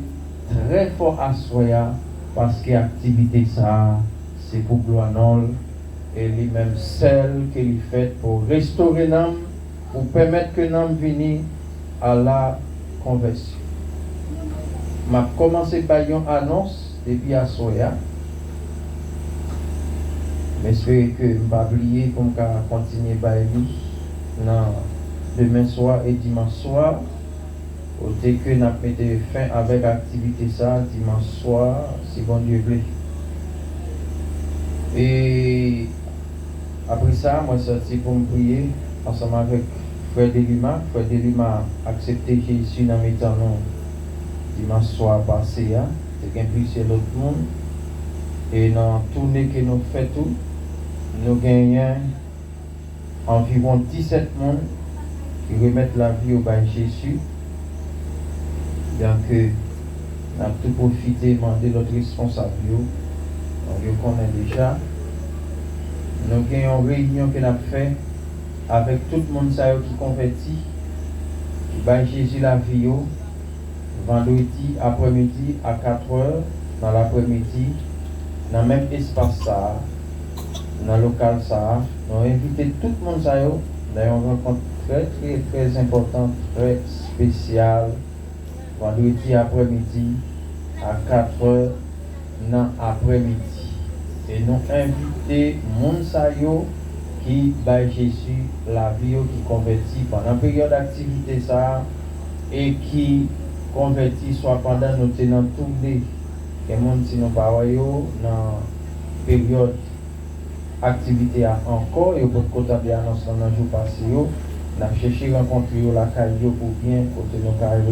Speaker 3: très fort à soi, parce que l'activité ça, c'est pour gloire non, et lui-même celle qu'il fait pour restaurer l'âme, pour permettre que l'âme vienne à la conversion. Je vais commencer par une annonce depuis à Soya. J'espère que je ne vais pas oublier pour continuer par lui demain soir et dimanche soir. Dès que nous avons mis fin avec l'activité ça, dimanche soir, si bon Dieu veut. Et après ça, moi je suis sorti pour me prier ensemble avec Frère Delima. Frère Delima a accepté Jésus dans mes temps dimanche soir passé, c'est impliqué l'autre monde. Et dans la tournée que nous faisons, nous gagnons environ 17 personnes qui remettent la vie au bain Jésus. Donc, nous avons tout profité, demander notre responsable. Donc, je connais déjà. Nous avons une réunion que nous avons fait avec tout le monde qui convertit, qui bat Jésus la vie, vendredi après-midi à 4h dans l'après-midi, dans le même espace, dans le local. Nous avons invité tout le monde dans une rencontre très importante, très spéciale, vendredi après-midi à 4h dans l'après-midi. Et nous invité monde qui bat Jésus la vie, qui convertit pendant la période d'activité et qui convertit soit pendant nous tenons tous les gens qui nous parlent dans la période d'activité encore et pour côté de l'annonce dans le jour passé, nous avons cherché à rencontrer la caillou pour bien côté nos carrières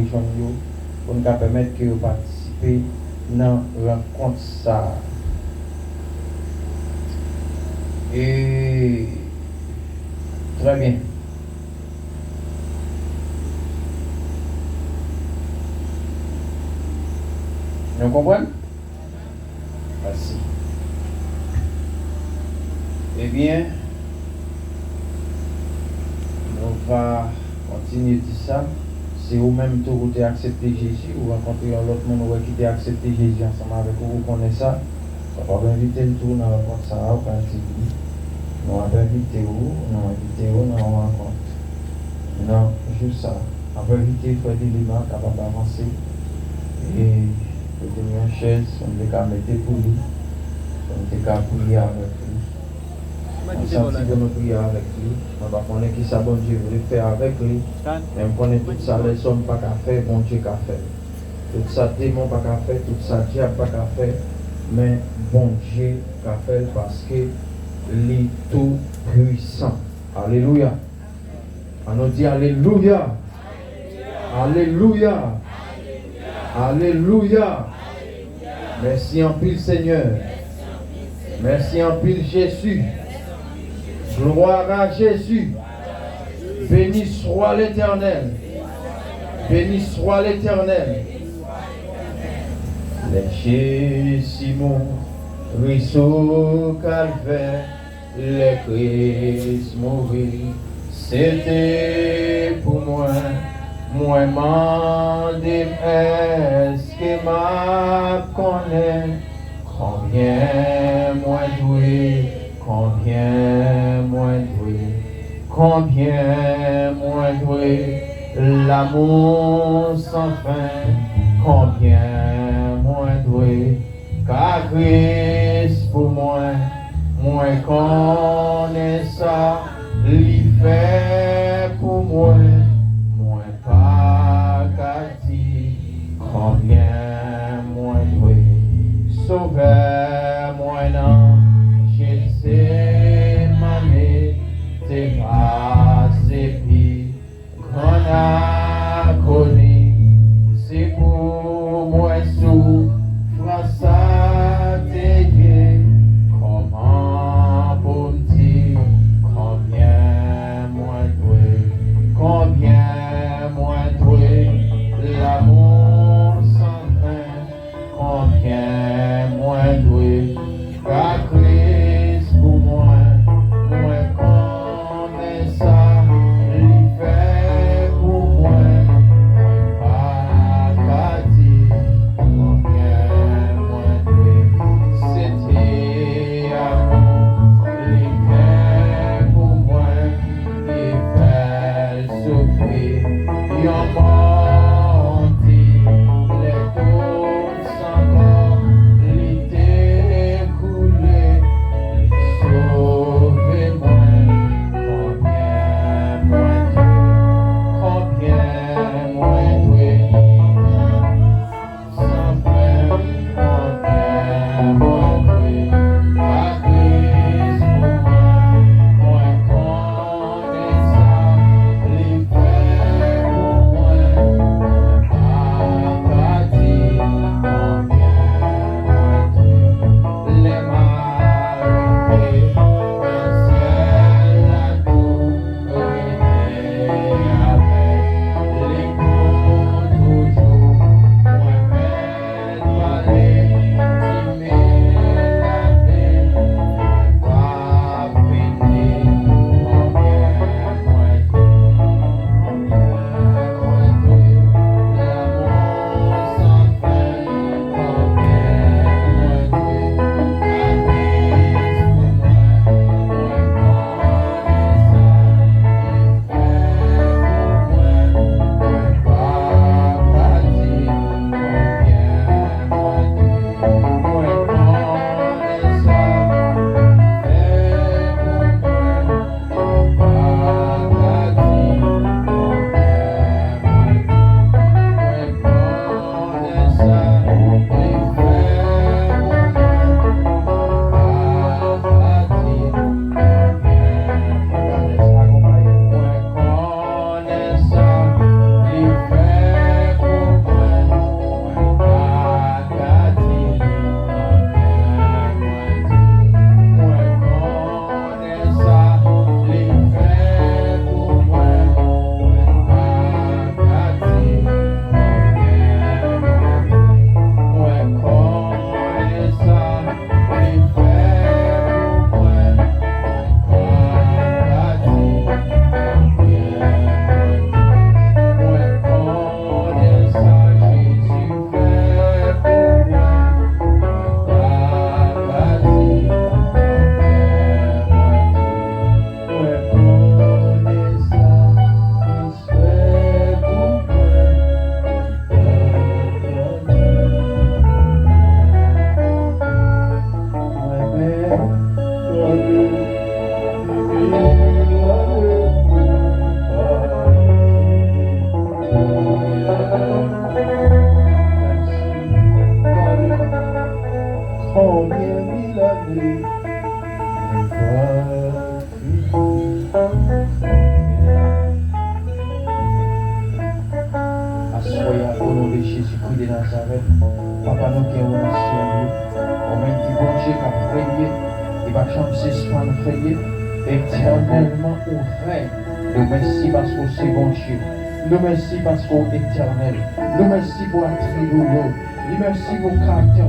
Speaker 3: pour nous permettre que vous participez dans la rencontre ça. Et très bien. Vous comprenez? Merci. Eh bien, on va continuer de dire ça. Si vous-même vous avez accepté Jésus, ou rencontrez l'autre monde qui a accepté Jésus ensemble avec vous, vous connaissez ça. On va inviter le tour dans la rencontre ça, on va nous avons invité où, dans la rencontre. Non, juste ça. On va inviter Frère Lima capable d'avancer. Et pour tenir une chaise, on va mettre pour lui. On va prier avec lui. On senti que nous prions avec lui. On va connaître qui ça, bon Dieu, voulait faire avec lui. Même connaître tout ça, les hommes pas qu'à faire, bon Dieu qu'à faire. Tout ça, démon pas qu'à faire, tout ça, diable pas qu'à faire. Mais bon Dieu qu'à faire parce que les tout puissant. Alléluia. On nous dit Alléluia. Alléluia. Alléluia. Merci en pile Seigneur. Merci en pile Jésus. Gloire à Jésus. Béni soit l'Éternel. Béni soit l'Éternel. Les Simon, ruisseau calvaire, les Christ mourir, c'était pour moi. Moi demande est-ce que m'a connaît, combien moi doué, combien moi doué, l'amour sans fin, combien moi doué, car Christ pour moi connais ça, l'y fait pour moi pas qu'à dire, combien moi doué, sauveur moi non, je sais m'amener, t'es passé puis, qu'on a connu, c'est pour moi sous, ça t'es comment pour me dire, combien moi
Speaker 2: combien mille années, Assoya au nom de Jésus-Christ de Nazareth, Papa nous qui est au ciel, au même qui bon Dieu qui a prié, il va changer ce qu'on prié, éternellement ouvert. Nous merci parce que c'est bon Dieu. Nous merci parce que c'est éternel. Nous merci pour l'attribut. Nous merci pour le caractère.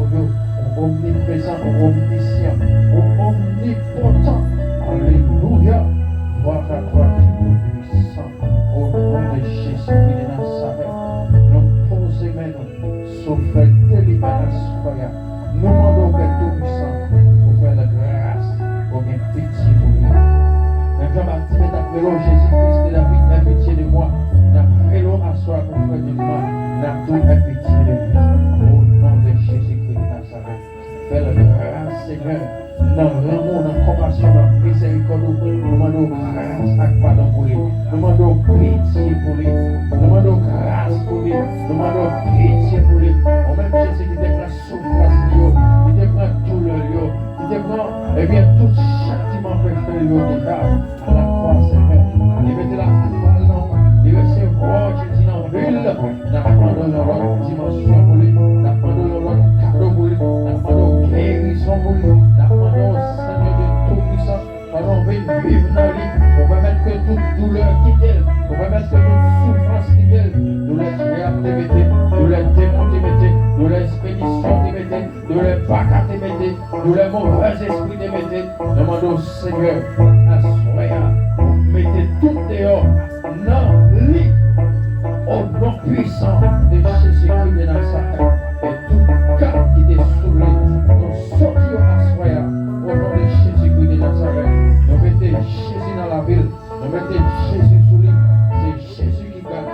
Speaker 2: Omniprésent, omniscient, omnipotent. Alléluia. Gloire à toi, Dieu puissant. Au nom de Jésus-Christ de Nazareth, nous posons maintenant sur frère délivrance. Nous demandons que tout puissant pour faire la grâce, pour bien pitié pour lui. Jean-Baptiste est appelé Jésus-Christ de la vie, aie pitié de moi. N'appelons à soi pour frère de moi. N'appelons aie pitié de lui. Au nom de Jésus-Christ de Nazareth. Fais la grâce, Seigneur. Dans l'amour, dans la compassion, dans la miséricorde, nous demandons grâce à pardon pour lui. Nous demandons pitié pour lui. Nous demandons grâce pour lui. Nous demandons pitié pour lui. Au même Jésus qui te prend souffrance, qui te prend douleur, qui te prend, eh bien, tout châtiment péché, déjà, à la croix, Seigneur. Il mettait la foi, non. Il recevoir Jésus dans la ville. N'apprenons l'autre dimension pour lui. N'apprenons l'autre cadeau pour lui. N'apprenons guérison pour lui. N'apprenons Seigneur de tout puissant. Pendant qu'on vivre dans lui. Pour permettre que toute douleur quitte. Pour permettre que toute souffrance quitte. Nous les diables te mettez. Nous les démons te mettez. Nous les expéditions te mettez. Nous les bacas te mettez. Nous les mauvais esprits te mettez. Demandons Seigneur à soya. Mettez tout dehors. Non, lit. Au nom puissant de Jésus-Christ de Nazareth. Et tout cas qui est saoulé. Nous sortir à soya. Au nom de Jésus-Christ de Nazareth. Nous mettons Jésus dans la ville. Nous mettons Jésus sous lui. C'est Jésus qui garde.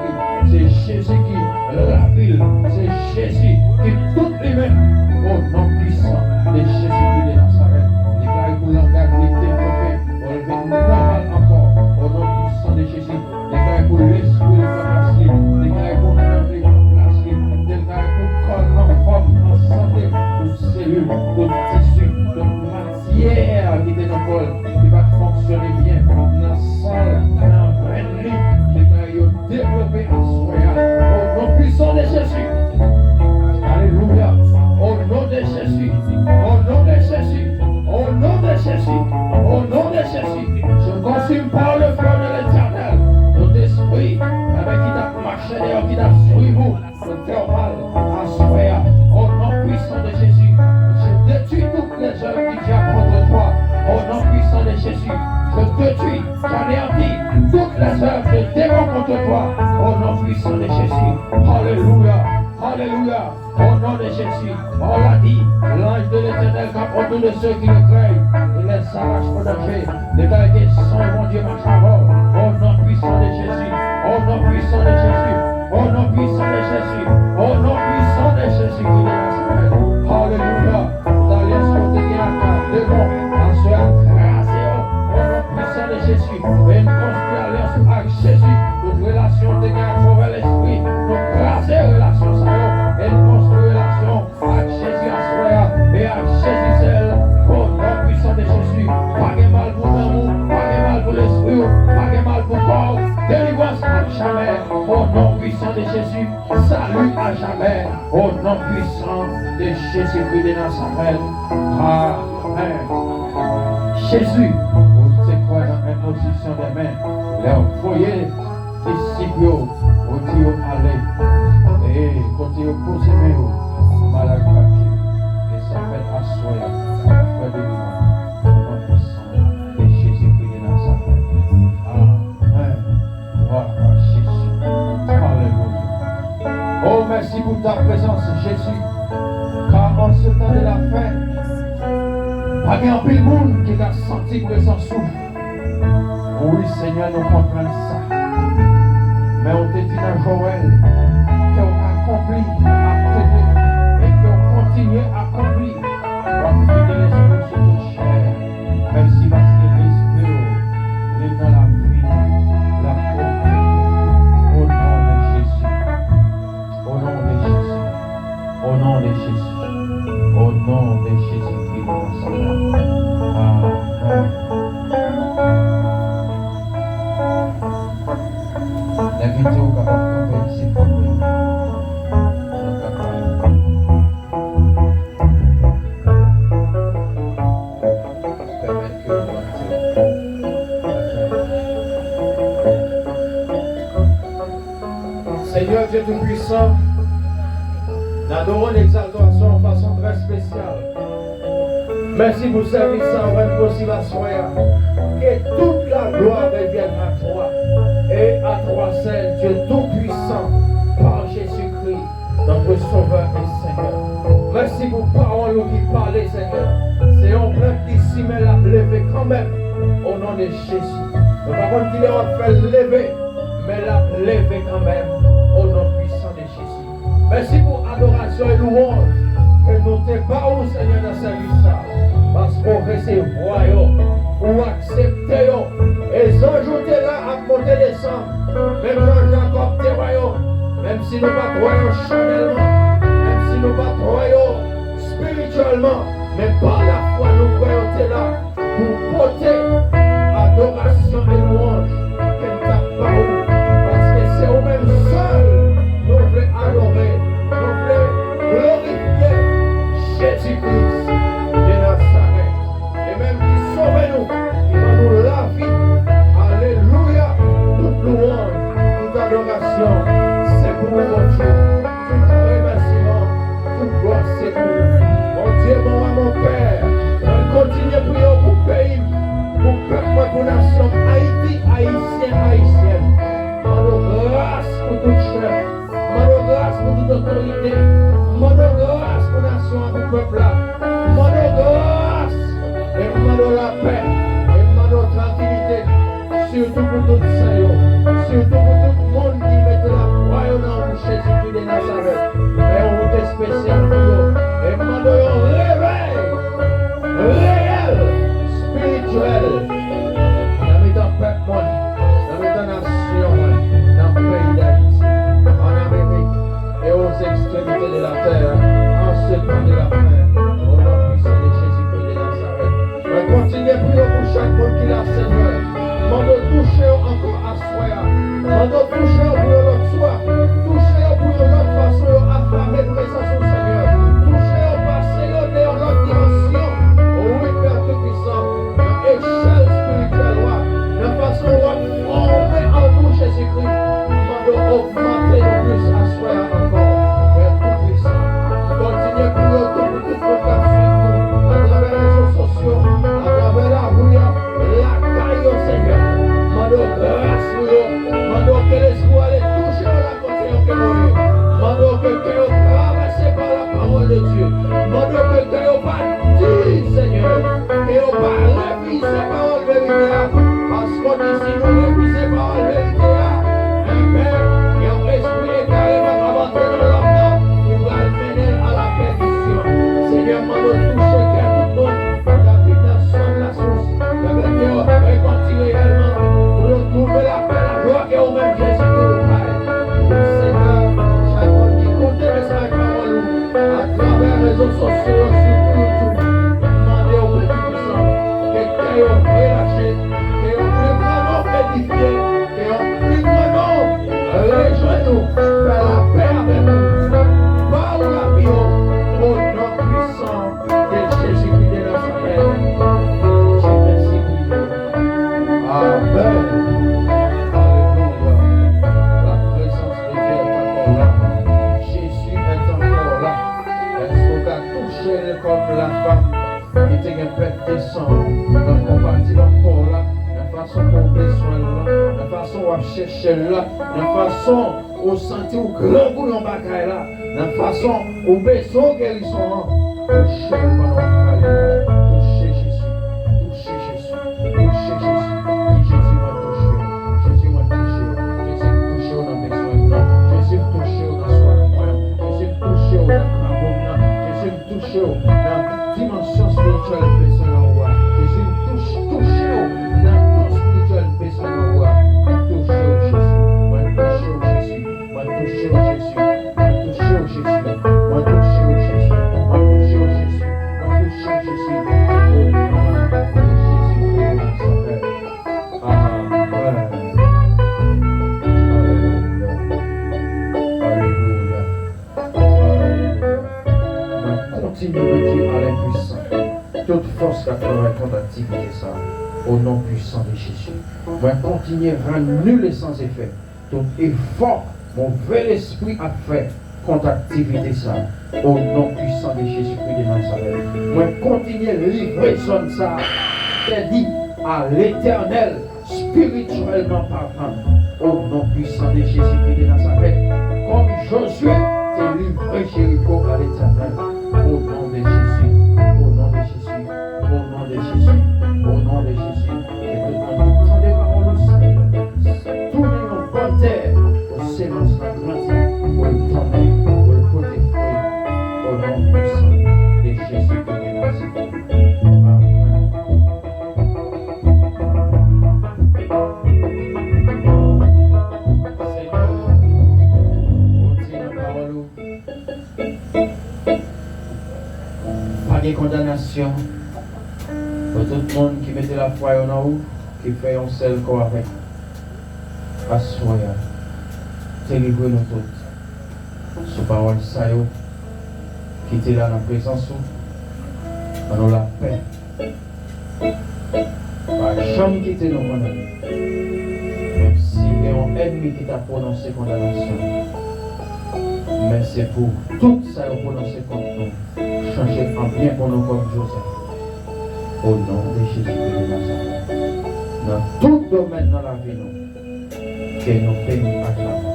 Speaker 2: C'est Jésus qui la ville. C'est Jésus qui toutes les mains. Au nom puissant de Jésus-Christ de Nazareth. Déclarez pour langage développé. Au lever normal encore. Au nom puissant de Jésus. Déclarez pour l'esprit de placé. Déclarez pour l'esprit de placé. Déclarez pour corps en forme, en santé. Toute cellule, toute tissu, toute matière qui est dans le bol, qui va fonctionner bien. Dans la salle, dans la vraie vie. Déclarez développer en soi. Au nom puissant de Jésus. Alléluia. Au nom de Jésus. Au nom de Jésus. Au nom de Jésus. Au nom de Jésus. Je consume par le feu de l'Éternel. Notre esprit, avec qui t'a marché d'ailleurs, qui t'a suivi vous, le faire mal à soi. Au nom puissant de Jésus. Je détruis toutes les œuvres qui viennent contre toi. Au nom puissant de Jésus. Je détruis, j'anéantis toutes les œuvres de démons contre toi. Au nom puissant de Jésus. Alléluia. Alléluia. Au nom de Jésus. On l'a dit. L'ange de l'Éternel campe autour de ceux qui le craignent. Il les arrache au danger. Les gars sont, mon Dieu, marche avant. Au nom puissant de Jésus. Au nom puissant de Jésus. Au nom puissant de Jésus. Au nom puissant de Jésus qui est Nazareth. Alléluia. L'alliance côté qui a devant. En ce grâce. Au nom puissant de Jésus. Et une construit alliance avec Jésus. Toute relation de guerre pour l'esprit. Nous grâcer relation ça. Et une construit relation avec Jésus à soi. Et avec Jésus seul. Au nom puissant de Jésus. Pas de mal pour l'amour. Pas de mal pour l'esprit. Pas de mal pour le corps. Délivrance à jamais. Au nom puissant de Jésus. Salut à jamais. Au nom puissant de Jésus-Christ de Nazareth. Amen. Jésus, vous êtes quoi dans l'imposition des mains? Les foyers, disciples, vous dites allez. Et quand vous posez les mains, malade papier. Et ça fait assoyer. Frère de l'image. Au nom puissant de Jésus-Christ de Nazareth. Amen. Gloire à Jésus. Alléluia. Oh, merci pour ta présence, Jésus. Car en ce temps de la fin, pas qu'il y a un peu de monde qui a senti que ça souffre. Oui, Seigneur, nous comprenons ça. Mais on te dit dans Joël qu'on accomplit à tenir et qu'on continue à accomplir. Comme de l'esprit sur toute chair. Merci parce que l'esprit est dans la vie, la pauvreté. Au nom de Jésus. Au nom de Jésus. Au nom de Jésus. Au nom de Jésus-Christ.
Speaker 3: puissant. Nous adorons l'exaltation de façon très spéciale. Merci pour ce service sans rendre possible à soi. Que toute la gloire revienne à toi. Et à toi seul, Dieu tout-puissant, par Jésus-Christ, notre Sauveur et Seigneur. Merci pour parole qui parlait, Seigneur. C'est un peuple d'ici, mais l'a levé quand même au nom de Jésus. Nous par contre qu'il est fait lever, mais l'a levé quand même au nom puissant de Jésus. Merci pour adoration et louange que nous te parlons, Seigneur, dans ce service. Parce qu'on recevoir, ou accepter, et les anges étaient là à monter descendre. Même Jean-Jacob te voyons, même si nous ne pas croyons charnellement, même si nous ne pas croyons spirituellement, mais par la foi nous croyons t'es là pour porter adoration et louange qu'elle t'a parlé. Parce que c'est au-même seul nous voulons adorer, nous voulons glorifier Jésus-Christ de Nazareth. Et même qui sauve nous, qui va nous la vie. Alléluia, toute louange, toute adoration, c'est pour mon Dieu. Tout remerciement, toute gloire, c'est pour mon Dieu, mon Père. On continue à prier pour le pays, pour le peuple, pour la nation, Haïti, Haïtien, Haïtienne. Mando grâce pour toute chef, mando grâce pour toute autorité, mando grâce pour la nation, pour le peuple là. Mando grâce et mando la paix et mando tranquillité, surtout pour tout Seigneur, surtout pour tout le monde qui met la foi au nom de Jésus-Christ de Nazareth. Et on est spécial pour eux. Et mando un réveil réel, spirituel. Dans le peuple, dans la nation, dans le pays d'Haïti, en Amérique et aux extrémités de la terre, en ce temps de la fin, au nom puissant de Jésus-Christ de Nazareth. Mais continuez à prier pour chaque monde qui l'a, Seigneur. Mando toucher encore à soi. Mando toucher pour l'autre soir. Toucher pour l'autre façon, affamer présence au Seigneur. Toucher au passé, dans l'autre dimension. Oui, Père Tout-Puissant, dans l'échelle spirituelle, de façon à former en nous Jésus-Christ. Mando augmenter le plus à soi encore. Père Tout-Puissant, continuez pour l'autre, pour tout le monde à travers les réseaux sociaux, à travers la rue, la caille au Seigneur. Mando grâce pour eux. Mando que l'espoir les touche à la côté au Kémoé. Mando que vous traversez par la parole de Dieu. Mando que vous pas dit, Seigneur. Que vous pas réviser par la vérité. Parce qu'on dit si nous révisons par la vérité, Père, il y a un esprit égaré qui va avancer dans l'homme qui va le mener à la perdition. Seigneur, mando toucher tout le monde. La vie de la source. La vérité réconcilie réellement. Trouver la paix, la joie et au même Jésus que vous parlez. Seigneur, chaque monde qui compte les messages paroles à travers les réseaux sociaux, sur YouTube, demandez au Père Tout-Puissant que tu aies relâché, que tu plus grand nom édifié, que tu plus grand nom rejoins-nous, faire la paix avec nous. Par la vie, au nom puissant de Jésus-Christ de Nazareth. Je merci pour vous. Amen. Comme la femme qui était un peu descend dans le compartiment pour là, la façon qu'on besoin là, la façon qu'on cherche là, la façon qu'on sentit au grand bout dans bagaille là, la façon qu'on besoin guérison, toucher pendant la toucher Jésus, toucher Jésus, toucher Jésus, Jésus m'a touché, Jésus m'a touché, Jésus m'a touché au nom besoin, Jésus m'a touché au dans soi, Jésus m'a touché au dans Jésus me touche dans la dimension spirituelle besoin de roi. Jésus me touche dans tout spirituel besoin de roi. Touche au Jésus, moi touche au Jésus, moi touche au Jésus, moi touche au Jésus, moi touche au Jésus, moi touche au Jésus, moi touche au Jésus. Au nom de Jésus-Christ, Amen. Alléluia. Continue de dire à l'impuissant, toute force qui a travaillé contre l'activité, ça, au nom puissant de Jésus. Moi, continue à rendre nul et sans effet, tout effort Mauvais esprit a fait contre activité ça. Au nom puissant de Jésus-Christ de Nazareth. Moi, continuer livrer son ça. C'est dit à l'Éternel, spirituellement parlant. Au nom puissant de Jésus-Christ de Nazareth. Comme Josué s'est livré Jéricho à l'Éternel. Au nom de Jésus. Au nom de Jésus. Au nom de Jésus. Au nom de Jésus. Et tout le monde entend des paroles au Seigneur. Tournez en bonne terre. Aux sémences de grandir. Pour le tourner. Pour le porter fruit. Au nom puissant de Jésus-Christ de Nazareth. Pas de condamnation pour tout le monde qui mettait la foi en haut, qui fait un seul corps avec. Assoya, délivrez nous toutes. Sous parole ça, qui était là dans la présence, dans la paix. Pas jamais quitter nos condamnés. Même si il y a un ennemi qui t'a prononcé condamnation. Mais c'est pour tout ça qu'on prononcé contre nous. Changer en bien pour nous comme Joseph. Au nom de Jésus-Christ de Nazareth. Dans tout domaine dans la vie, nous, que nous payons à la